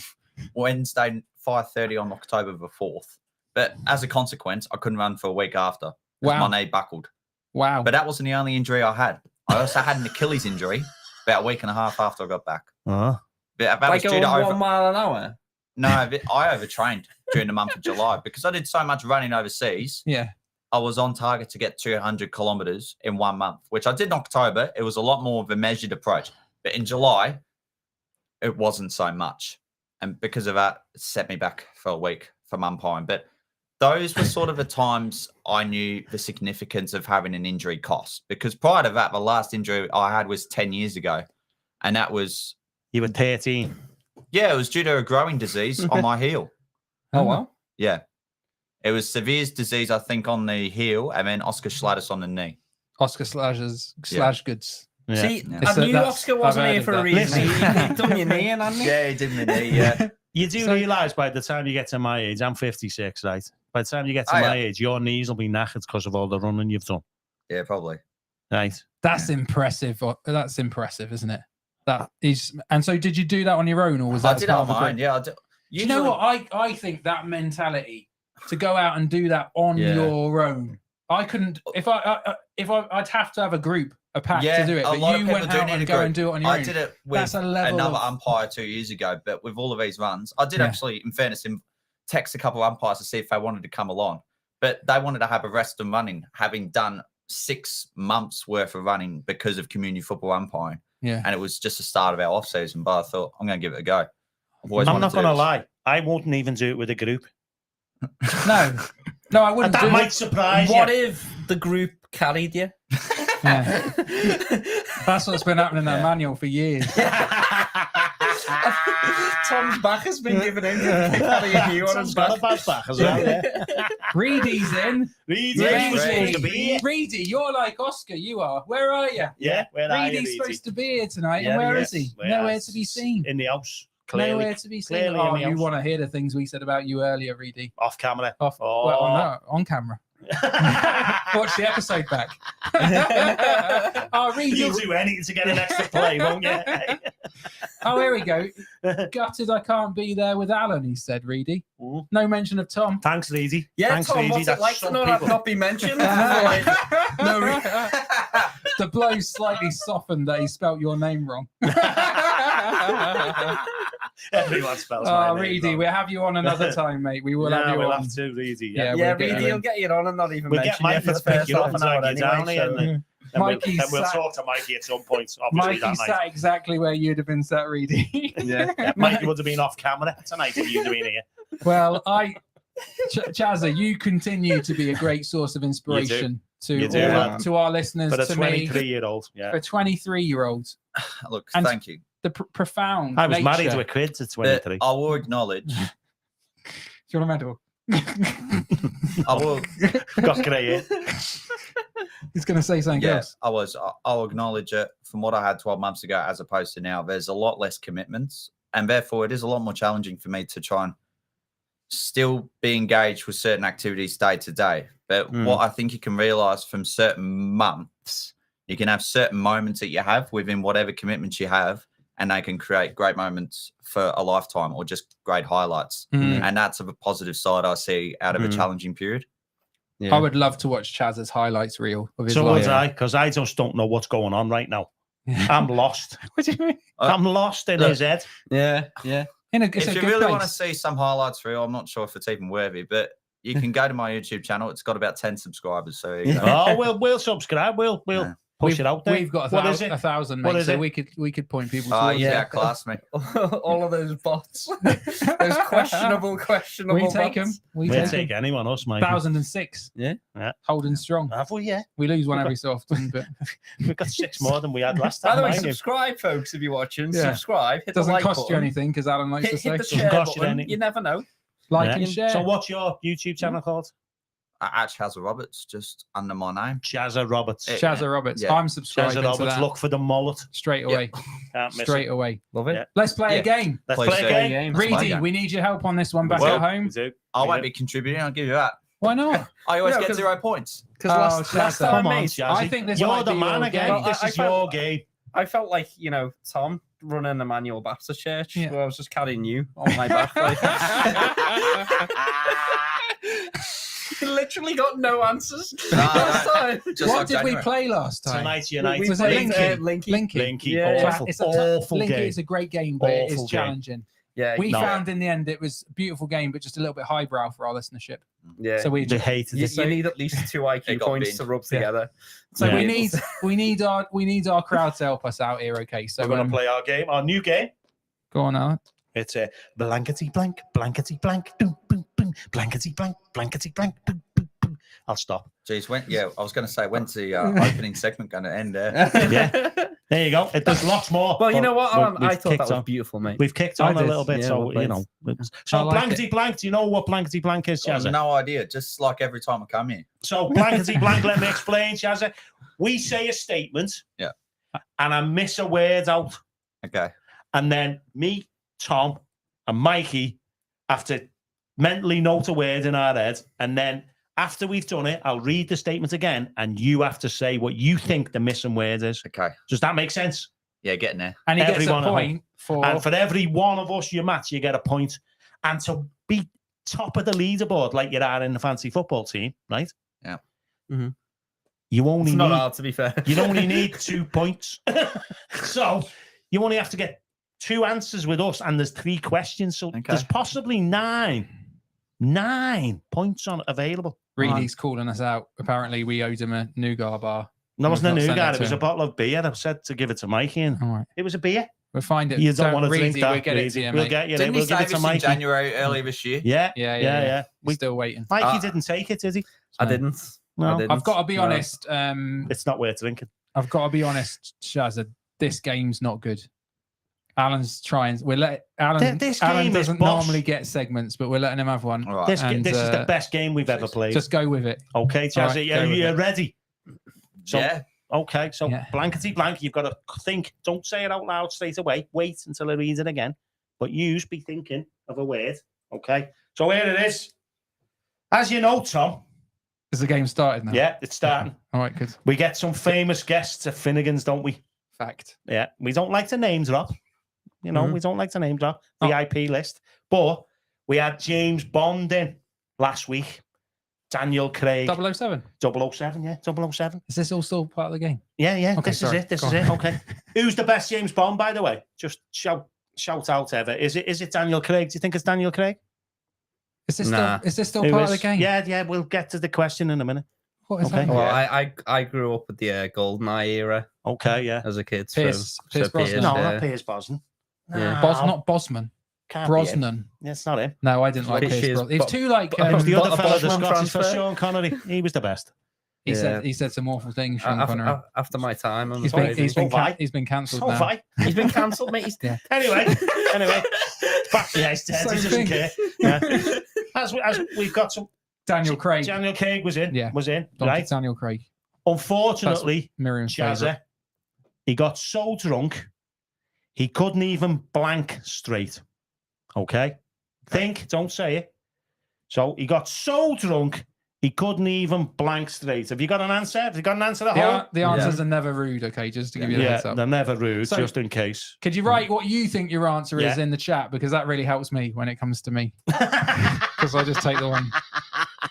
Wednesday, 5:30 on October the 4th. But as a consequence, I couldn't run for a week after. 'cause
Wow.
My knee buckled.
Wow.
But that wasn't the only injury I had. I also had an Achilles injury about a week and a half after I got back.
Oh.
But that
Like
was due
going
to
1 mile an hour.
No, I overtrained during the month of July because I did so much running overseas.
Yeah.
I was on target to get 200 kilometers in 1 month, which I did in October. It was a lot more of a measured approach. But in July, it wasn't so much. And because of that, it set me back for a week from umpiring. But those were sort of the times I knew the significance of having an injury cost. Because prior to that, the last injury I had was 10 years ago. And that was,
You were 13.
yeah, it was due to a growing disease on my heel.
Oh, wow.
Yeah. It was Severe's disease, I think, on the heel, and then Oscar Schlatter on the knee.
Oscar slash goods.
Yeah.
See,
Yeah.
I knew
That's-
Oscar
I've
wasn't
heard
here
of
for a
that.
reason.
Listen.
He done your knee in, hadn't he?
Yeah, he did in the knee, yeah.
You do
So-
realise by the time you get to my age, I'm 56, right? By the time you get to
Oh,
my
yeah.
age, your knees will be knackered because of all the running you've done,
Yeah, probably.
right?
That's impressive. That's impressive, isn't it? That is. And so, did you do that on your own, or was
I
that
did it
part
on
of a
my
group?
own, yeah. I did.
Do you know what? I think that mentality to go out and do that on your own. I couldn't. I'd have to have a group, a pack to do it. But you went out and go and do it on your own.
I did it with another umpire 2 years ago, but with all of these runs, I did actually, in fairness, text a couple of umpires to see if they wanted to come along. But they wanted to have a rest of running, having done 6 months worth of running because of community football umpiring.
Yeah.
And it was just the start of our off season. But I thought, I'm going to give it a go.
I'm not going to lie. I wouldn't even do it with a group.
No, I wouldn't.
And that might surprise you.
What if the group carried you?
Yeah. That's what's been happening in that manual for years.
Tom's back has been given in. Carrying you on his back.
Back as well, yeah.
Reedy's in.
Reedy.
Reedy, you're like Oscar. You are. Where are you?
Yeah, where are you,
Reedy's supposed to be here tonight,
Yeah,
and where
he
is he?
Where
Nowhere
is-
to be seen.
In the house. Clearly.
Nowhere to be seen.
Clearly
Oh,
in the
you
house.
want to hear the things we said about you earlier, Reedy?
Off camera.
Well, no, on camera. Watch the episode back. Oh, Reedy.
You'll do anything to get an extra play, won't you?
Oh, here we go. Gutted I can't be there with Alan, he said, Reedy.
Mm.
No mention of Tom.
Thanks, Reedy.
Yeah,
Thanks,
Tom,
Reedy.
what's it
That's
like to
some
know that
people.
not be mentioned?
The blow slightly softened that he spelt your name wrong.
Everyone spells my
Oh,
name
Reedy,
wrong.
we'll have you on another time, mate. We will have you
we'll
on.
have to, Reedy.
Yeah,
Yeah,
we'll get
Reedy
you
will
in.
get you on and not even
We'll get
mention you
Mikey
for
to
the
pick
first
you up
half
and
an hour
tag you down
anyway.
here.
So.
And
Mikey
we'll
sat-
talk to Mikey at some point, obviously,
Mikey
that
sat exactly where you'd have been sat, Reedy.
night. Mikey would have been off camera tonight if you'd have been here.
Well, CHAZZA, you continue to be a great source of inspiration
You do,
to our listeners,
But a
to me,
23-year-old, yeah.
for 23-year-olds.
Look,
And-
thank you.
The profound
I was
nature.
married to a kid at 23.
But I will acknowledge.
Do you want a medal?
I will.
Got grey hair.
He's going to say something
Yes,
else.
I'll acknowledge it. From what I had 12 months ago, as opposed to now, there's a lot less commitments, and therefore it is a lot more challenging for me to try and still be engaged with certain activities day to day. But what I think you can realize from certain months, you can have certain moments that you have within whatever commitments you have, and they can create great moments for a lifetime or just great highlights. And that's a positive side I see out of a challenging period.
I would love to watch Chaz's highlights reel of his
So
life.
would I, because I just don't know what's going on right now. I'm lost.
What do you mean?
I'm lost in his head.
Yeah.
It's
If
a
you
good
really
place.
want to see some highlights reel, I'm not sure if it's even worthy, but you can go to my YouTube channel. It's got about 10 subscribers. So you know.
Oh, we'll subscribe. We'll push it out there.
We've got
What is
a
it?
thousand,
What
mate,
is
so
it?
we could point people
Oh,
towards
yeah,
it.
class me.
All of those bots. Those questionable
We take them.
bots.
We
We'll
take
take
them.
anyone else, mate.
1006.
Yeah.
Holding strong.
Have we? Yeah.
We lose one every so often, but
We've got 6 more than we had last
By
time.
the way,
mind you.
subscribe, folks, if you're watching.
Yeah.
Subscribe. Hit
it doesn't
the like
cost you
button.
anything, because Alan likes to
Hit the
say.
share
cost you
button.
anything.
You never know.
Like
Yeah.
and share.
So what's your YouTube channel called?
At CHAZZA Roberts, just under my name.
CHAZZA Roberts.
CHAZZA Roberts.
Yeah.
I'm subscribing
CHAZZA
to
Roberts.
that
Look for the mullet.
straight away.
Can't miss
Straight
it.
away.
Love it.
Yeah.
Let's play
Yeah.
a game.
Let's
Please
play
do.
a game.
Let's play a
Reedy,
game.
we need your help on this one back
Well,
at home.
We do.
I
We
won't
do.
be contributing. I'll give you that.
Why not?
I always
No,
get
'cause-
0 points.
Because
Oh,
last
Shazza.
time,
Come on,
mate,
Shazzy.
I think this
You're
might
the
be
man
your
again.
game.
Well,
This
I
is
felt-
your game.
I felt like, Tom running a manual Baptist church
Yeah.
where I was just carrying you on my back. Like. You literally got no answers. last time.
Just
What
like
did we
January.
play last time?
Tonight's United.
Was it
played,
Linky?
Linky.
Linky.
Linky.
Yeah,
Awful,
It's
awful
Linky
game.
is a great game, but it is
Awful game.
challenging.
Yeah,
We
No.
found in the end it was a beautiful game, but just a little bit highbrow for our listenership.
yeah.
So we
They
just,
hated
you,
it.
you need at least 2
It
IQ
got
points
binned.
to rub
Yeah.
together.
so
Yeah.
we need our crowd to help us out here. Okay, so
We're going to play our game, our new game.
go on, Alan.
It's a blankety blank, blankety blank, boom, boom, boom, blankety blank, blankety blank, boom, boom, boom. I'll stop.
Jeez, I was going to say, when's the opening segment going to end there?
Yeah. There you go. There's lots more.
Well, you
but
know what, Alan?
we've
I thought
kicked
that was
on.
beautiful, mate.
We've kicked
I
on a
did.
little bit,
Yeah,
so
well played.
So
I like
blankety blank. Do you know what blankety blank is,
I have
Chazza?
no idea. Just like every time I come here.
So blankety blank. Let me explain, Chazza. We say a statement,
Yeah,
and I miss a word out,
okay.
and then me, Tom, and Mikey have to mentally note a word in our head, and then after we've done it, I'll read the statement again, and you have to say what you think the missing word is.
Okay.
Does that make sense?
Yeah, getting there.
And he gets
Everyone
a
at
point for
And for every one of us you match, you get a point. And to be top of the leaderboard like you are in the fancy football team, right?
Yeah.
Mhm.
You only
It's not
need
hard, to be fair.
you only need 2 points. So you only have to get 2 answers with us, and there's 3 questions. So there's possibly 9 points on available.
Reedy's calling us out. Apparently, we owed him a nougat bar.
No, it wasn't a
We've not sent
nougat.
it
It
to
was a
him.
bottle of beer. I said to give it to Mikey, and
All right.
it was a beer.
We'll find it.
You don't want to
Reedy,
drink that.
We'll get it to
Reedy.
you,
We'll
mate.
get you.
Didn't
We'll
he
give
say
it to
this in
Mikey.
January earlier this year?
Yeah.
We're still waiting.
Mikey didn't take it, did he?
I didn't.
No.
I didn't.
I've got to be
No.
honest.
It's not worth drinking.
I've got to be honest, Shazza. This game's not good. Alan's trying. We're let Alan.
This
Alan
game is
doesn't
boss.
normally get segments, but we're letting him have one.
All right.
This
And,
is the best game we've ever played.
Just go with it.
Okay, Chazzy,
All right, go
are
with
you
it.
ready? So,
Yeah.
Okay, so
Yeah.
blankety blank, you've got to think. Don't say it out loud straight away. Wait until I read it again. But be thinking of a word. Okay, so here it is. As you know, Tom.
Is the game started now?
Yeah, it's starting.
All right, good.
We get some famous guests at Finnegan's, don't we?
Fact.
Yeah, we don't like to name drop. You know, we don't like to name drop.
Oh.
VIP list. But we had James Bond in last week. Daniel Craig.
007.
007, yeah, 007.
Is this all still part of the game?
Yeah,
Okay,
this
sorry.
is it. This
Go
is
on.
it. Okay. Who's the best James Bond, by the way? Just shout out ever. Is it Daniel Craig? Do you think it's Daniel Craig?
Is this
Nah.
still
Who
part of
is?
the game?
Yeah, we'll get to the question in a minute.
What is
Okay.
that?
Well,
Yeah.
I grew up with the GoldenEye era
Okay, yeah.
as a kid.
Pierce Brosnan.
No,
yeah.
not Piers Brosnan.
Yeah.
No,
Not Bosman.
can't be him.
Brosnan.
It's not him.
No, I didn't like
Cheers,
Pierce Brosnan. He's
Bo-
too like.
It was the
Bo-
other fellow, the
Bosman
Scottish for
transfer?
Sean Connery. He was the best.
he said
Yeah.
he said some awful things. Sean Connery.
After my time, I'm
He's
afraid.
been cancelled
So
now.
fine.
He's been cancelled, mate. He's
Yeah.
Anyway, back to he's dead. He
Same
doesn't
thing.
care. Yeah. As we've got some.
Daniel Craig.
Daniel Craig was in.
Yeah.
Was in.
Donkey
Right.
Daniel Craig.
Unfortunately,
Miriam's favourite.
Chazza, he got so drunk, he couldn't even blank straight. Okay? Think, don't say it. So he got so drunk, he couldn't even blank straight. Have you got an answer? Have you got an answer at home?
The answers are never rude, okay? Just to give you a
Yeah,
heads up.
they're never rude,
So-
just in case.
Could you write what you think your answer is
Yeah.
in the chat? Because that really helps me when it comes to me. Because I just take the one.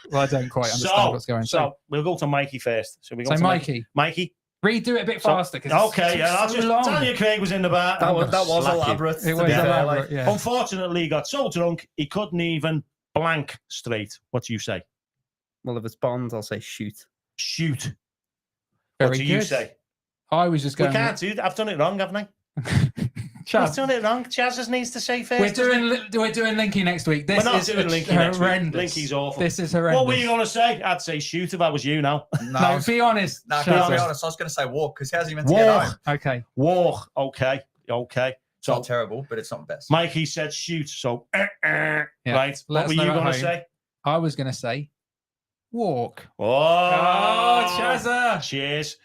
Well, I don't quite understand what's going on.
So we'll go to Mikey first. So we go
So
to
Mikey,
Mikey.
redo it a bit
So-
faster. 'Cause
Okay, yeah. That's
so
just
long.
Daniel Craig was in the bar.
That
I'm
was
gonna slap you.
elaborate.
It
to
was
be fair,
elaborate,
like.
yeah.
Unfortunately, he got so drunk he couldn't even blank straight. What do you say?
Well, if it's Bond, I'll say shoot.
Shoot.
Very
What do you
good.
say?
I was just
We
going.
can't do that. I've done it wrong, haven't I? I've
Chaz,
done it wrong. Chaz needs to say first.
we're doing Linky next week. This
We're not
is
doing Linky next week.
horrendous.
Linky's awful.
This is horrendous.
What were you going to say? I'd say shoot if I was you now.
No, be honest.
No,
Chaz.
can I be honest? I was going to say walk because how's he meant to get
Walk.
home?
Okay.
Walk. Okay.
It's not
So
terrible, but it's not the best.
Mikey said shoot. So,
Yeah.
right.
Let
What
us
were
know
you
at
going to
home.
say?
I was going to say walk.
Oh,
Chazza.
Cheers.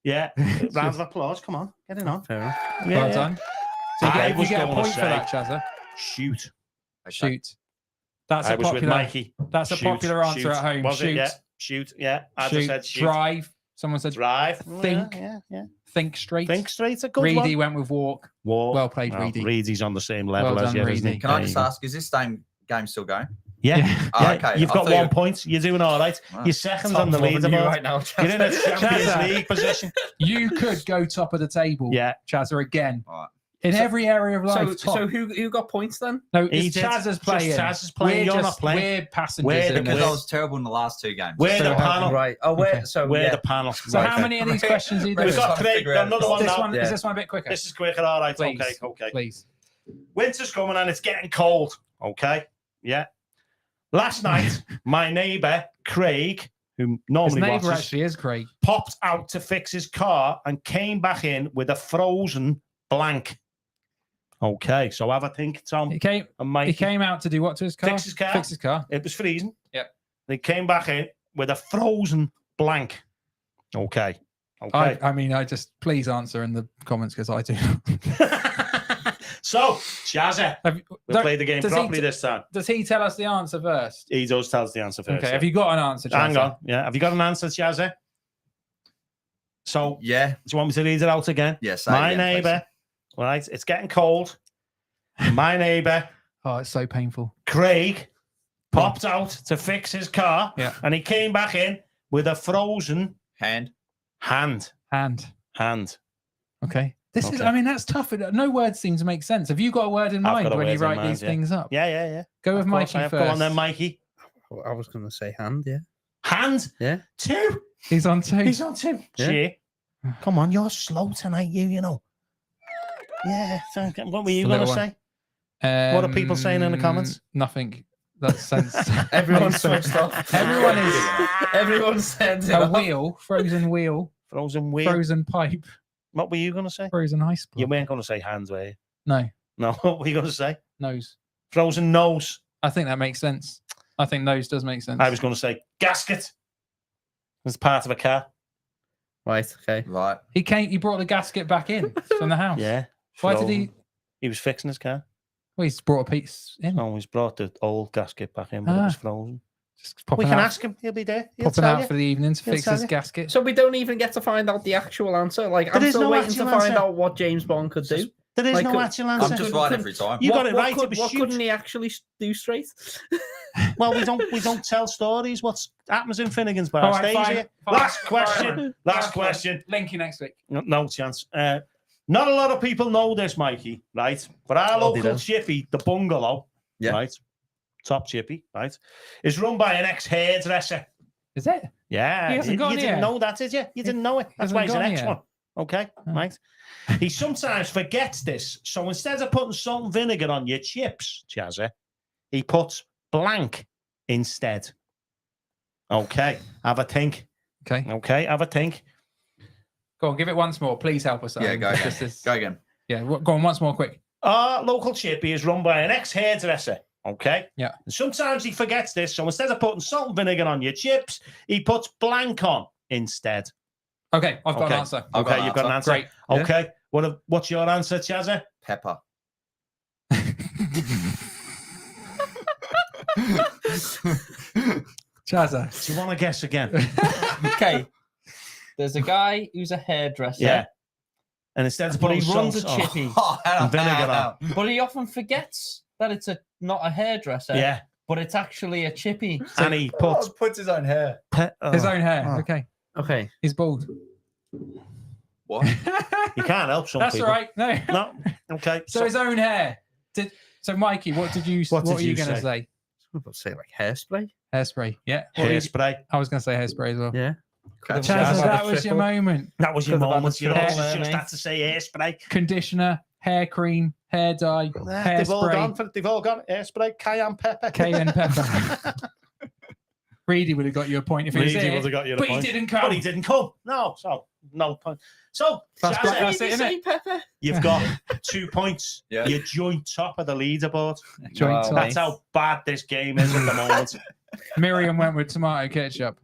Yeah. Round of applause. Come on. Get it on.
Fair enough.
Yeah,
Well
yeah.
done. So
I
you
was
get a
gonna
point for
say-
that, Chazza.
Shoot.
Shoot. That's
I
a
was with
popular.
Mikey.
That's a
Shoot,
popular answer
shoot.
at home.
Was
Shoot.
it? Yeah. Shoot. Yeah. I
Shoot.
just said shoot.
Drive. Someone said
Drive.
Think.
Yeah.
think straight.
Think straight. A good
Reedy
one.
went with walk.
Walk.
Well played, Reedy.
Reedy's on the same level
Well
as
done,
you, isn't he?
Reedy.
Can I
There
just
you go.
ask, is this game still going?
Yeah.
Yeah.
Oh,
Yeah,
okay.
You've
I
got
thought you-
1 point. You're doing all right.
Wow.
You're second
Tom's
on the
loving you
leaderboard.
right now.
You're in a Champions
Chazza.
League position.
You could go top of the table,
Yeah.
Chazza, again.
All right.
In every area of life.
So
top.
who got points then?
No,
He
it's
did.
Chazza's
Just
playing.
Chazza's playing,
We're
you're not
just,
playing.
We're passengers.
We're the
in
Because
this.
I was terrible in the last two games.
We're
So-
the panel.
Right. Oh, wait.
Okay.
So
We're
yeah.
the panel.
So
Right.
how many of these questions are you doing?
We've got
Trying to
three.
figure out
Another
this.
one
This
now.
one,
Yeah.
Is this one a bit quicker?
This is quicker. All right.
Please.
Okay.
Please.
Winter's coming and it's getting cold. Okay. Yeah. Last night, my neighbour, Craig, who
His
normally
neighbour
watches,
actually is Craig.
popped out to fix his car and came back in with a frozen blank. Okay, so have a think, Tom
He came.
and Mike.
He came out to do what to his car?
Fix his car.
Fix his car.
It was freezing.
Yep.
They came back in with a frozen blank. Okay. Okay.
I mean, I just please answer in the comments because I do.
So, Chazza,
Have you-
we'll play the game
does he
properly
t-
this time.
Does he tell us the answer first?
He does tell us the answer first.
Okay.
yeah.
Have you got an answer?
Hang
Chazza?
on. Yeah. Have you got an answer, Chazza? So,
Yeah.
do you want me to read it out again?
Yes.
My neighbour, right? It's getting cold. My neighbour
Oh, it's so painful.
Craig popped out to fix his car,
Yeah.
and he came back in with a frozen
Hand.
hand.
Okay. This is,
Okay.
I mean, that's tough. No words seem to make sense. Have you got a word in
I've
mind
got a
when you
word in
write
mind,
these
yeah.
things up?
Yeah.
Go with
Of course
Mikey
I have.
first.
Go on then, Mikey.
I was going to say hand, yeah.
Hand.
Yeah.
2.
He's on 2.
He's on 2.
Yeah.
Gee. Come on, you're slow tonight, you know. Yeah. What were you
The
going to
little
say? What are people saying in the comments?
Nothing. That's sense.
Everyone's
Makes sense.
switched off.
Everyone is
Everyone's sent it
a
off.
wheel, frozen wheel,
Frozen wheel.
frozen pipe,
What were you going to say?
frozen ice
You
block.
weren't going to say hands, were you?
No,
No. What were you going to say?
nose.
Frozen nose.
I think that makes sense. I think nose does make sense.
I was going to say gasket. It's part of a car.
Right, okay.
Right.
He brought the gasket back in from the house.
Yeah.
Why did he?
Frozen. He was fixing his car.
Well, he's brought a piece in.
No, he's brought the old gasket back in, but it was
Ah.
frozen.
Just
We
popping
can
out,
ask him. He'll be there. He'll
popping
tell
out
you.
for the evening to
He'll
fix
tell
his
you.
gasket.
So we don't even get to find out the actual answer. Like,
There
I'm
is
still
no
waiting to
actual
find
answer.
out what James Bond could do.
There is
Like,
no actual answer.
I'm just right every time.
You got it
What
right. It
could-
was
what
shoot.
couldn't he actually do straight?
Well, we don't tell stories. What happens in Finnegan's bar
All right,
stays
fine,
here.
fine,
Last
fine.
question. Last question.
Link you next week.
No chance. Not a lot of people know this, Mikey, right? But our
Oh, they
local
don't.
chippy, the bungalow,
Yeah.
right? Top chippy, right? Is run by an ex-hairdresser.
Is it?
Yeah.
He hasn't
you
gone
didn't
here.
know that, did you? You didn't know it. That's
hasn't
why he's an
gone
ex
here.
one. Okay,
Oh.
right? He sometimes forgets this. So instead of putting salt and vinegar on your chips, CHAZZA, he puts blank instead. Okay, have a think.
Okay.
Okay, have a think.
Go on, give it once more. Please help us.
Yeah,
Owen.
go again.
This is-
Go again.
Yeah, go on once more, quick.
Our local chippy is run by an ex-hairdresser. Okay.
Yeah.
And sometimes he forgets this. So instead of putting salt and vinegar on your chips, he puts blank on instead.
Okay, I've got
Okay.
an answer.
I've got
Okay,
an
you've got an answer.
Great.
Okay. What's your answer, CHAZZA?
Pepper.
CHAZZA.
Do you want to guess again?
Okay. There's a guy who's a hairdresser.
Yeah. And instead of
But
putting
he runs a
salt-
chippy.
Oh, hang on,
And vinegar
hang
on.
But he often forgets that it's not a hairdresser.
Yeah.
But it's actually a chippy.
And he puts
puts his own hair.
His own hair.
Oh.
Okay.
Okay.
He's bald.
What?
You can't help some
That's
people.
all right. No.
No. Okay.
So his own hair. So Mikey, what
What
were you
did
going
you
to
say?
say?
I was say like hairspray.
Hairspray. Yeah. What were you-
Hairspray.
I was going to say hairspray as well.
Yeah.
Could've
CHAZZA,
had a
that was your
triple.
moment.
That was your
Could've had
moment.
the
You know,
triple
just
there,
had
mate.
to say hairspray.
Conditioner, hair cream, hair dye,
They've all gone.
hairspray,
They've all gone. Hairspray, cayenne pepper.
cayenne pepper. Reedy would have got you a point if he was
Reedy
here,
would have got you the
but
point.
he didn't come.
But he didn't come. No, so no point. So
That's
CHAZZA,
black- that's it, innit?
Pepper?
you've got 2 points.
Yeah.
You're joint top of the leaderboard.
Joint
Wow.
top.
That's how bad this game is at the moment.
Miriam went with tomato ketchup,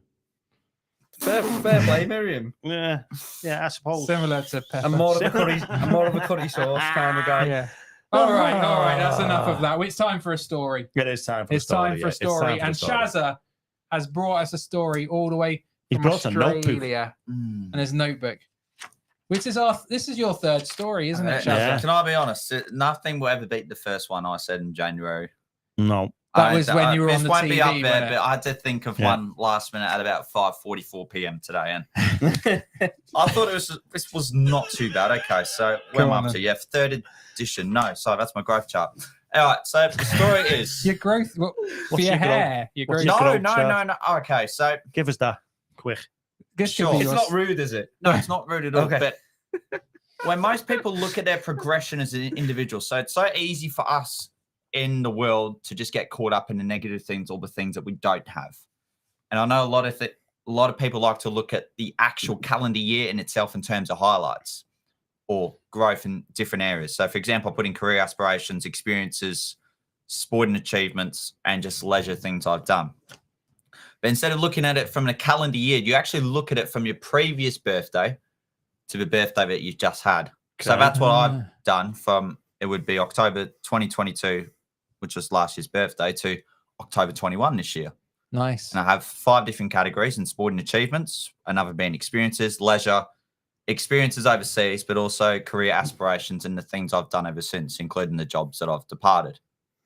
Fair play, Miriam.
Yeah, I suppose.
similar to pepper.
I'm more of a curry sauce kind of guy.
Yeah. All right. That's enough of that. It's time for a story.
It is time for
It's
a story.
time for
yeah.
a
It's time
story,
for a
and
story.
CHAZZA has brought us a story all the way
He
from
brought a notebook.
Australia and his notebook. This is your third story, isn't it, CHAZZA?
Yeah.
Can I be honest? Nothing will ever beat the first one I said in January.
No.
That was when you were
this
on the
won't be up
TV,
there,
wasn't it?
but I did think of
Yeah.
one last minute at about 5:44 p.m. today, and I thought this was not too bad. Okay, so where am
Go
I
on
up
then.
to? Yeah, third edition. No, sorry, that's my growth chart. All right, so the story is
Your growth for
What's
your
your growth?
hair. Your
What's
growth.
your
no,
growth
no,
chart?
no, no. Okay, so
Give us that quick.
This could
Sure.
be
It's
yours.
not rude, is it?
no, it's not rude at all.
Okay.
But when most people look at their progression as an individual, so it's so easy for us in the world to just get caught up in the negative things or the things that we don't have. And I know a lot of people like to look at the actual calendar year in itself in terms of highlights or growth in different areas. So, for example, I put in career aspirations, experiences, sporting achievements, and just leisure things I've done. But instead of looking at it from a calendar year, you actually look at it from your previous birthday to the birthday that you've just had. So
Okay.
that's what I've done from, it would be October 2022, which was last year's birthday, to October 21 this year.
Nice.
And I have 5 different categories in sporting achievements, another being experiences, leisure, experiences overseas, but also career aspirations and the things I've done ever since, including the jobs that I've departed.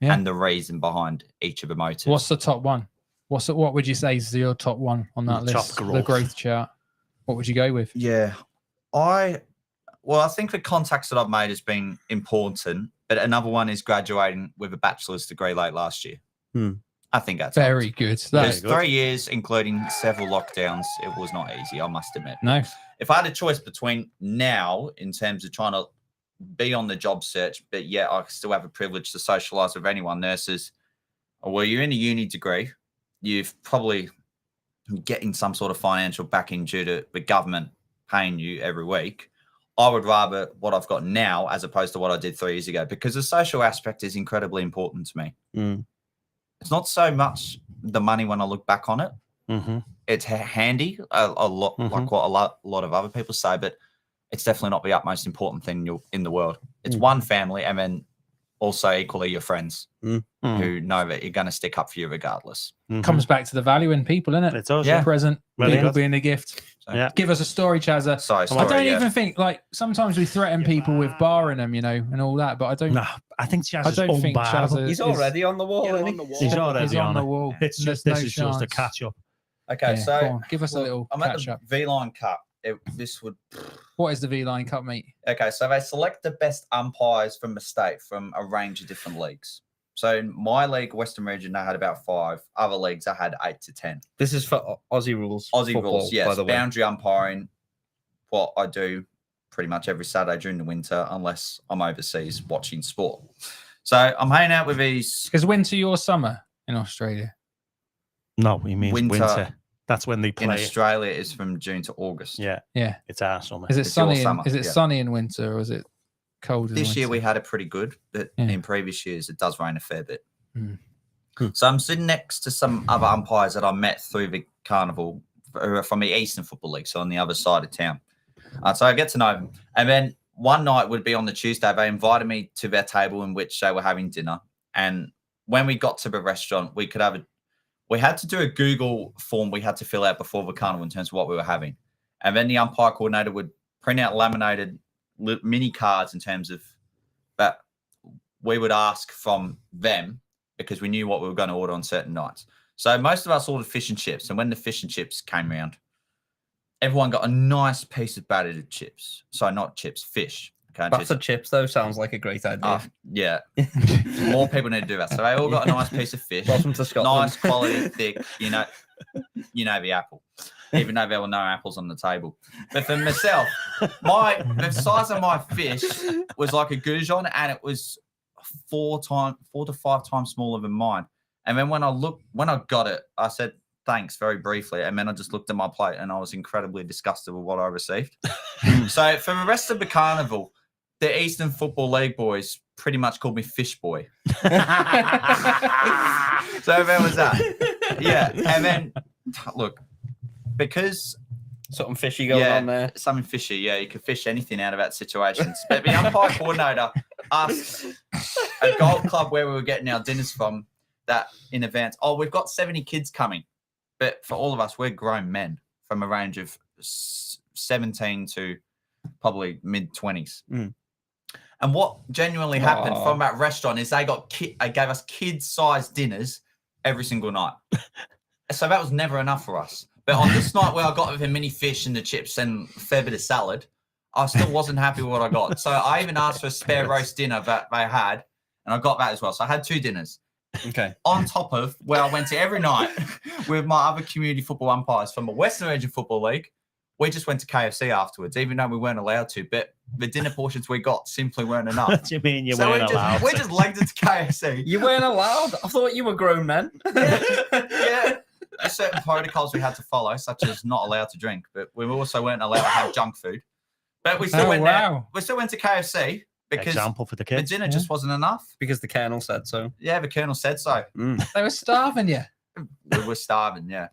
Yeah.
and the reason behind each of the motives.
What's the top one? What would you say is your top one on that
Top
list? The
growth.
growth chart. What would you go with?
Yeah, I think the contacts that I've made has been important, but another one is graduating with a bachelor's degree late last year. I think that's
Very good.
Because
good.
3 years, including several lockdowns, it was not easy, I must admit.
No.
If I had a choice between now, in terms of trying to be on the job search, but yet I still have a privilege to socialise with anyone, nurses, well, you're in a uni degree, you've probably getting some sort of financial backing due to the government paying you every week. I would rather what I've got now as opposed to what I did 3 years ago, because the social aspect is incredibly important to me. It's not so much the money when I look back on it. It's handy a lot, like what a lot of other people say, but it's definitely not the utmost important thing in the world. It's one family, and then also equally your friends who know that you're going to stick up for you regardless.
Comes back to the value in people, innit?
It does.
Yeah. Present,
Really
people
good.
being a gift.
So,
Yeah.
Give us a story, CHAZZA.
Sorry,
I don't
yeah.
even think, like, sometimes we threaten people with barring them, you know, and all that, but I don't.
No, I think
I
CHAZZA's
don't think
unbarable.
CHAZZA
He's
is-
already on the wall.
Yeah,
isn't
on
he?
the wall.
He's already
He's on the
it.
wall.
It's
There's
just this
no
is just a
chance.
catch up.
Okay,
Yeah,
so
go on, give us a little
I'm at
catch
the
up.
V-Line Cup. This would
What is the V-Line Cup, mate?
okay. So they select the best umpires from the state from a range of different leagues. So in my league, Western Region, I had about 5. Other leagues, I had 8 to 10.
This is for Aussie rules.
Aussie
football,
rules, yes.
By the way.
Boundary umpiring, what I do pretty much every Saturday during the winter, unless I'm overseas watching sport. So I'm hanging out with these.
Is winter your summer in Australia?
No, he means
Winter.
winter. That's when they
In
play.
Australia, is from June to August.
Yeah,
Yeah.
it's our summer.
Is it
It's your
sunny?
summer,
Is it
yeah.
sunny in winter, or is it cold in
This
winter?
year we had it pretty good, but
Yeah.
in previous years it does rain a fair bit.
Mm.
So I'm sitting next to some other umpires that I met through the carnival who are from the Eastern Football League, so on the other side of town. So I get to know them. And then one night would be on the Tuesday, they invited me to their table in which they were having dinner. And when we got to the restaurant, we had to do a Google form we had to fill out before the carnival in terms of what we were having. And then the umpire coordinator would print out laminated mini cards in terms of that we would ask from them because we knew what we were going to order on certain nights. So most of us ordered fish and chips. And when the fish and chips came round, everyone got a nice piece of battered chips. So not chips, fish. Okay,
Battered chips, though, sounds like a great idea.
yeah. More people need to do that. So they all got a nice piece of fish.
Welcome to Scotland.
Nice quality, thick, you know the apple. Even though there were no apples on the table. But for myself, the size of my fish was like a goujon, and it was 4 to 5 times smaller than mine. And then when I got it, I said thanks very briefly, and then I just looked at my plate and I was incredibly disgusted with what I received. So for the rest of the carnival, the Eastern Football League boys pretty much called me Fish Boy. So there was that. Yeah. And then, look, because
Something fishy going on there.
something fishy. Yeah, you could fish anything out of that situation. But the umpire coordinator asked a golf club where we were getting our dinners from that in advance. Oh, we've got 70 kids coming. But for all of us, we're grown men from a range of 17 to probably mid-20s. And what genuinely happened from that restaurant is they gave us kid-sized dinners every single night. So that was never enough for us. But on this night where I got the mini fish and the chips and a fair bit of salad, I still wasn't happy with what I got. So I even asked for a spare roast dinner that they had, and I got that as well. So I had 2 dinners.
Okay.
On top of where I went to every night with my other community football umpires from the Western Region Football League. We just went to KFC afterwards, even though we weren't allowed to. But the dinner portions we got simply weren't enough.
What do you mean you
So
weren't allowed?
we just legged it to KFC.
You weren't allowed? I thought you were grown men.
Yeah. There's certain protocols we had to follow, such as not allowed to drink, but we also weren't allowed to have junk food. But we still went there. We still went to KFC because
Example for the
the
kids.
dinner just wasn't enough.
Because the colonel said so.
Yeah, the colonel said so.
They were starving you.
We were starving, yeah.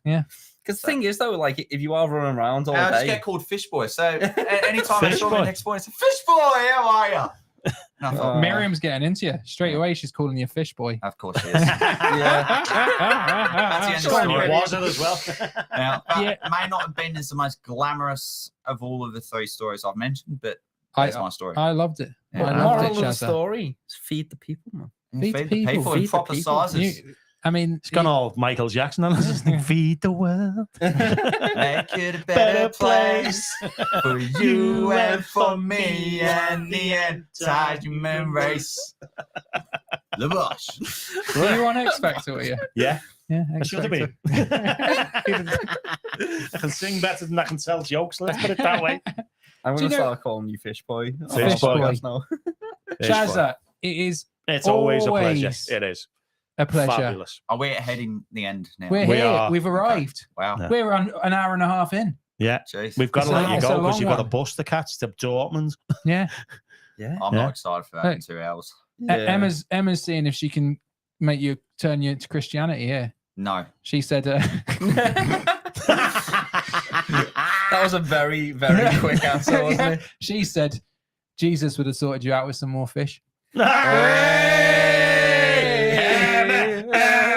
Because the thing is, though, like, if you are running around all
I just
day...
get called Fish Boy. So anytime I
Fish
saw
Boy.
me next morning, I said, Fish Boy, how are you? And I thought,
Miriam's getting into you straight away. She's calling you Fish Boy.
of course he is.
Yeah.
That's the
Sorry,
end of the
it was it as well.
Now, that
Yeah.
may not have been as the most glamorous of all of the 3 stories I've mentioned, but
I
that's my story.
loved it.
Yeah.
I
The
loved
moral
it,
of the
CHAZZA.
story is feed the people, man.
Feed,
Feed
the
people,
people
feed
in
the
proper
people.
sizes.
I mean,
It's gone all Michael Jackson. And feed the world.
Make it a better place for you and for me and the entire human race. The Bosch.
Were you on X Factor? Were you?
Yeah,
Yeah,
I
X
should have
Factor.
been. I can sing better than I can tell jokes. Let's put it that way.
I'm
Do you
going to
know-
start calling you Fish Boy.
Fish Boy.
Now.
CHAZZA, it is
It's always a pleasure.
Always.
It is
a pleasure.
fabulous.
Are we heading the end now?
We're
We
here.
are.
We've arrived.
Wow.
Yeah.
We're an hour and a half in.
Yeah,
Jeez.
we've got
It's
to
a-
let you
it's a
go because
long
you've got a
one.
bus to catch to Dortmund.
Yeah.
Yeah.
I'm
Yeah.
not excited for that in 2 hours.
Emma's seeing if she can turn you to Christianity. Yeah.
No.
She said.
That was a very, very quick answer, wasn't
Yeah.
it?
She said Jesus would have sorted you out with some more fish.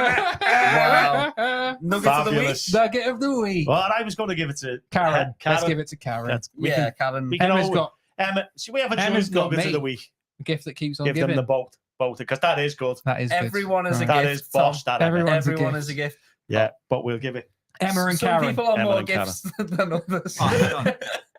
Wow. Nugget of the week.
Fabulous.
Nugget of the week.
Well, I was going to give it to
Karen. Let's give it to Karen.
We
Yeah,
can,
Karen.
we can
Emma's
always,
got
Emma, should we have a
Emma's
joint
got
nugget of
me.
the week?
a gift that keeps on
Give
giving.
them the both because that is good.
That is good.
Everyone is a
That
gift.
is boss.
Tom.
That
Everyone- Everyone's a
Everyone
gift.
is a gift.
yeah, but we'll give it.
Emma and
Some
Karen.
people are
Emma
more
and Karen.
gifts than others.
Oh, hang on.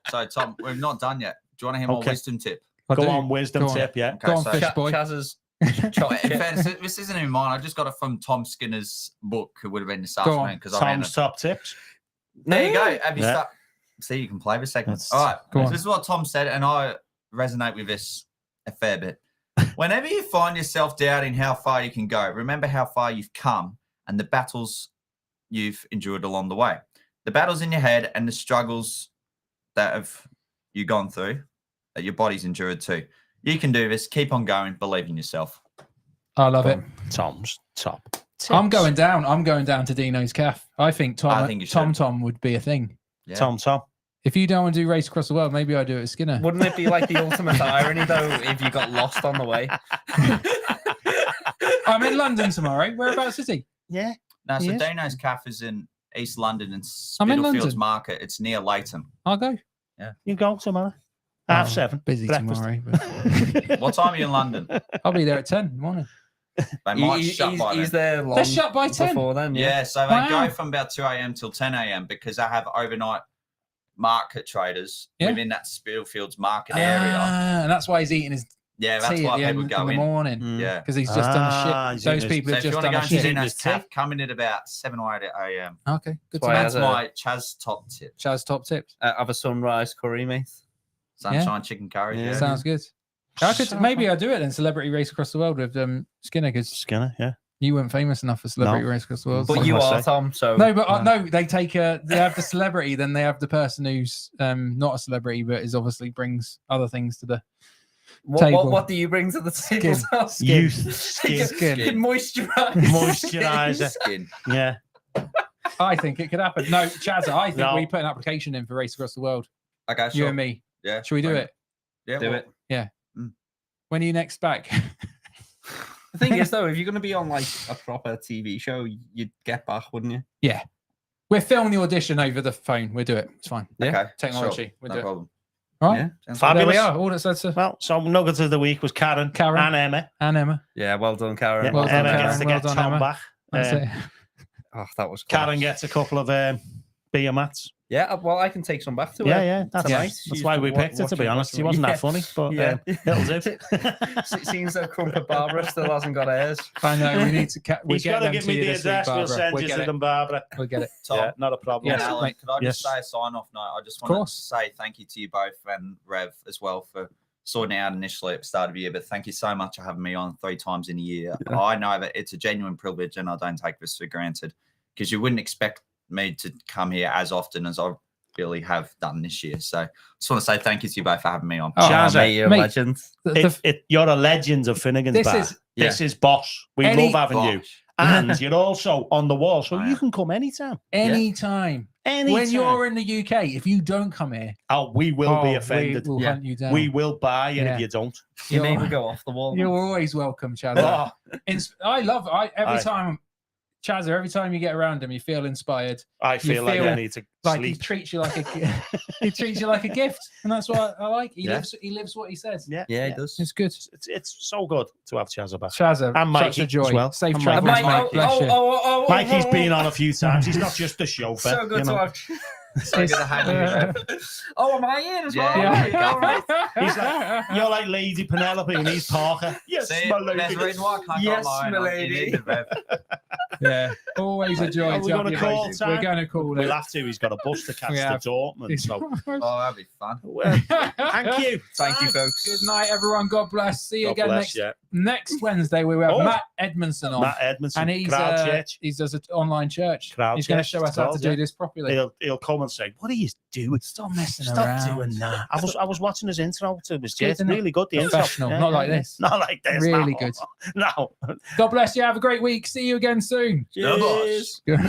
So, Tom, we're not done yet. Do you want to hear my
Okay.
wisdom tip?
I
Go
do.
on, wisdom
Go on.
tip. Yeah.
Okay,
Go on,
so-
Fish Boy.
Chaz's
In fairness, this isn't even mine. I just got it from Tom Skinner's book. It would have been this
Go on.
afternoon because I ran
Tom's
it.
top tips.
There you go. Have you
Yeah.
start? See, you can play this segment.
That's-
All right.
Go on.
This is what Tom said, and I resonate with this a fair bit. Whenever you find yourself doubting how far you can go, remember how far you've come and the battles you've endured along the way. The battles in your head and the struggles that have you gone through, that your body's endured too. You can do this. Keep on going. Believe in yourself.
I love it.
Tom's top. Tips.
I'm going down. I'm going down to Dino's Calf. I think
I think you should.
Tom would be a thing.
Yeah.
Tom.
If you don't want to do Race Across the World, maybe I do it at Skinner.
Wouldn't it be like the ultimate irony though if you got lost on the way?
I'm in London tomorrow. Whereabouts is he?
Yeah.
Now, so
Yes.
Dino's Cafe is in East London and
I'm in
Spitalfields
London.
Market. It's near Leighton.
I'll go.
You go tomorrow.
Oh,
7:30.
Busy
Breakfast.
tomorrow. But
What time are you in London?
I'll be there at 10 in the morning.
They might shut by
He's
then.
there long
They're shut by 10.
before then.
Yeah, so they
Wow.
go from about 2 a.m. till 10 a.m. because they have overnight market traders
Yeah.
within that Spitalfields market area.
And that's why he's eating his
Yeah, that's
tea at
why
the end
people
in
go
the
in.
morning.
Mm.
Yeah.
Because he's just done
he's
shit. Those
eating his-
people
So
have
if you
just
want to
done
go
a
and
shit.
see
Eating
Dino's
his tea.
Cafe, come in at about 7 or 8 a.m.
Okay, good to
Why
know.
That's
has
my Chaz top tip.
Chaz top tips.
Have a sunrise curry, mate.
Sunshine chicken curry.
Yeah.
Yeah.
Sounds good. I could maybe I'll do it then. Celebrity Race Across the World with Skinner because
Skinner. Yeah.
you weren't famous enough for Celebrity
No.
Race Across the World.
But
What
you
can I
are,
say?
Tom. So
No, but no, they take they have the celebrity, then they have the person who's not a celebrity but is obviously brings other things to the table.
what do you bring to the table?
Skin.
Tom?
Youth. Skin.
Skin.
Moisturize.
Moisturizer.
Skin.
Yeah.
I think it could happen. No, CHAZZA, I think
No.
we put an application in for Race Across the World.
Okay,
You
sure.
and me.
Yeah.
Should we do
bring
it?
Yeah,
Do
well,
it.
When are you next back?
The thing is, though, if you're going to be on like a proper TV show, you'd get back, wouldn't you?
Yeah. We're filming the audition over the phone. We'll do it. It's fine.
Yeah.
Okay.
Technology.
Sure.
We'll
No
do it.
problem.
All right.
Yeah.
Sounds
There
Fabulous.
we are. All that's
Well, so nuggets of the week was Karen and Emma.
and Emma.
Yeah. Well done, Karen.
Yeah,
Well done,
Emma
Karen.
gets to
Well
get
done,
Tom
Emma.
back.
That's it.
Oh, that was
Karen
class.
gets a couple of beer mats.
Yeah. Well, I can take some back to her.
Yeah, that's
tonight.
That's
She's
why we
wa-
picked her, to be
watching-
honest. She
watching-
wasn't
yeah.
that funny, but
Yeah.
it'll do.
Seems that Crumpet Barbara still hasn't got hers.
I know. We need to. We'll
He's
get
got to
them
give
to
me
you
the
this week,
address. We'll
Barbara.
send
We'll
you
get
to
it.
them, Barbara.
We'll get it.
Tom,
Yeah, not a problem.
Yes,
and Alan,
mate.
could I just
Yes.
say a sign off note? I just
Of
want
course.
to say thank you to you both and Rev as well for sorting it out initially at the start of the year. But thank you so much for having me on 3 times in a year.
Yeah.
I know that it's a genuine privilege and I don't take this for granted because you wouldn't expect me to come here as often as I really have done this year. So I just want to say thank you to you both for having me on.
Oh,
CHAZZA,
mate, you're a
mate.
legend.
You're a legend of Finnegan's
This
Bar.
is
This is boss. We
Any-
love having you.
Bosh.
And you're also on the wall, so
I
you
am.
can come anytime.
anytime.
Anytime.
When you're in the UK, if you don't come here,
Oh, we will be offended.
We'll
Yeah.
hunt you down.
We will buy you
Yeah.
if you don't.
You made me
You're,
go off the wall.
you're always welcome, CHAZZA.
Oh,
Every
Aye.
time CHAZZA, every time you get around him, you feel inspired.
I feel like I need to
Like he
sleep.
treats you like a he treats you like a gift, and that's what I like. He
Yeah.
lives what he says.
Yeah,
Yeah, he does.
It's good.
It's so good to have CHAZZA back.
CHAZZA,
And
such
Mikey
a joy.
as well.
Safe
And
travels,
Mikey.
Mike. Bless you.
Mikey's been on a few times. He's not just a chauffeur.
So good
you
to
know.
have.
So good to have you.
Oh, am I in as well?
Yeah.
Yeah. All right.
He's like, you're like Lady Penelope and he's Parker. Yes,
See,
my
there's
lady.
a reason why I can't
Yes,
go online.
my
You
lady.
need the rev.
Yeah, always a joy.
Are we
to have
gonna
you
call
both.
time?
We're going to call
We'll
it.
have to. He's got a bus to catch
We
to
have.
Dortmund. So,
Oh, that'd be fun.
well, thank you.
Thank you, folks.
Good night, everyone. God bless. See you
God
again
bless
next Wednesday. We have
Oh.
Matt Edmondson on,
Matt Edmondson,
and he's
Crowd Church.
he does an online church.
Crowd
He's going to
Church,
show us
it's
how to
called,
do
yeah.
this properly.
He'll come and say, "What are you doing?
Stop messing
Stop
around.
doing that." I was watching his intro to his
Good,
It's
isn't it?
really good. The intro,
Professional, not like this.
Not like this.
Really
no.
good.
No.
God bless you. Have a great week. See you again soon.
The boss.
Good.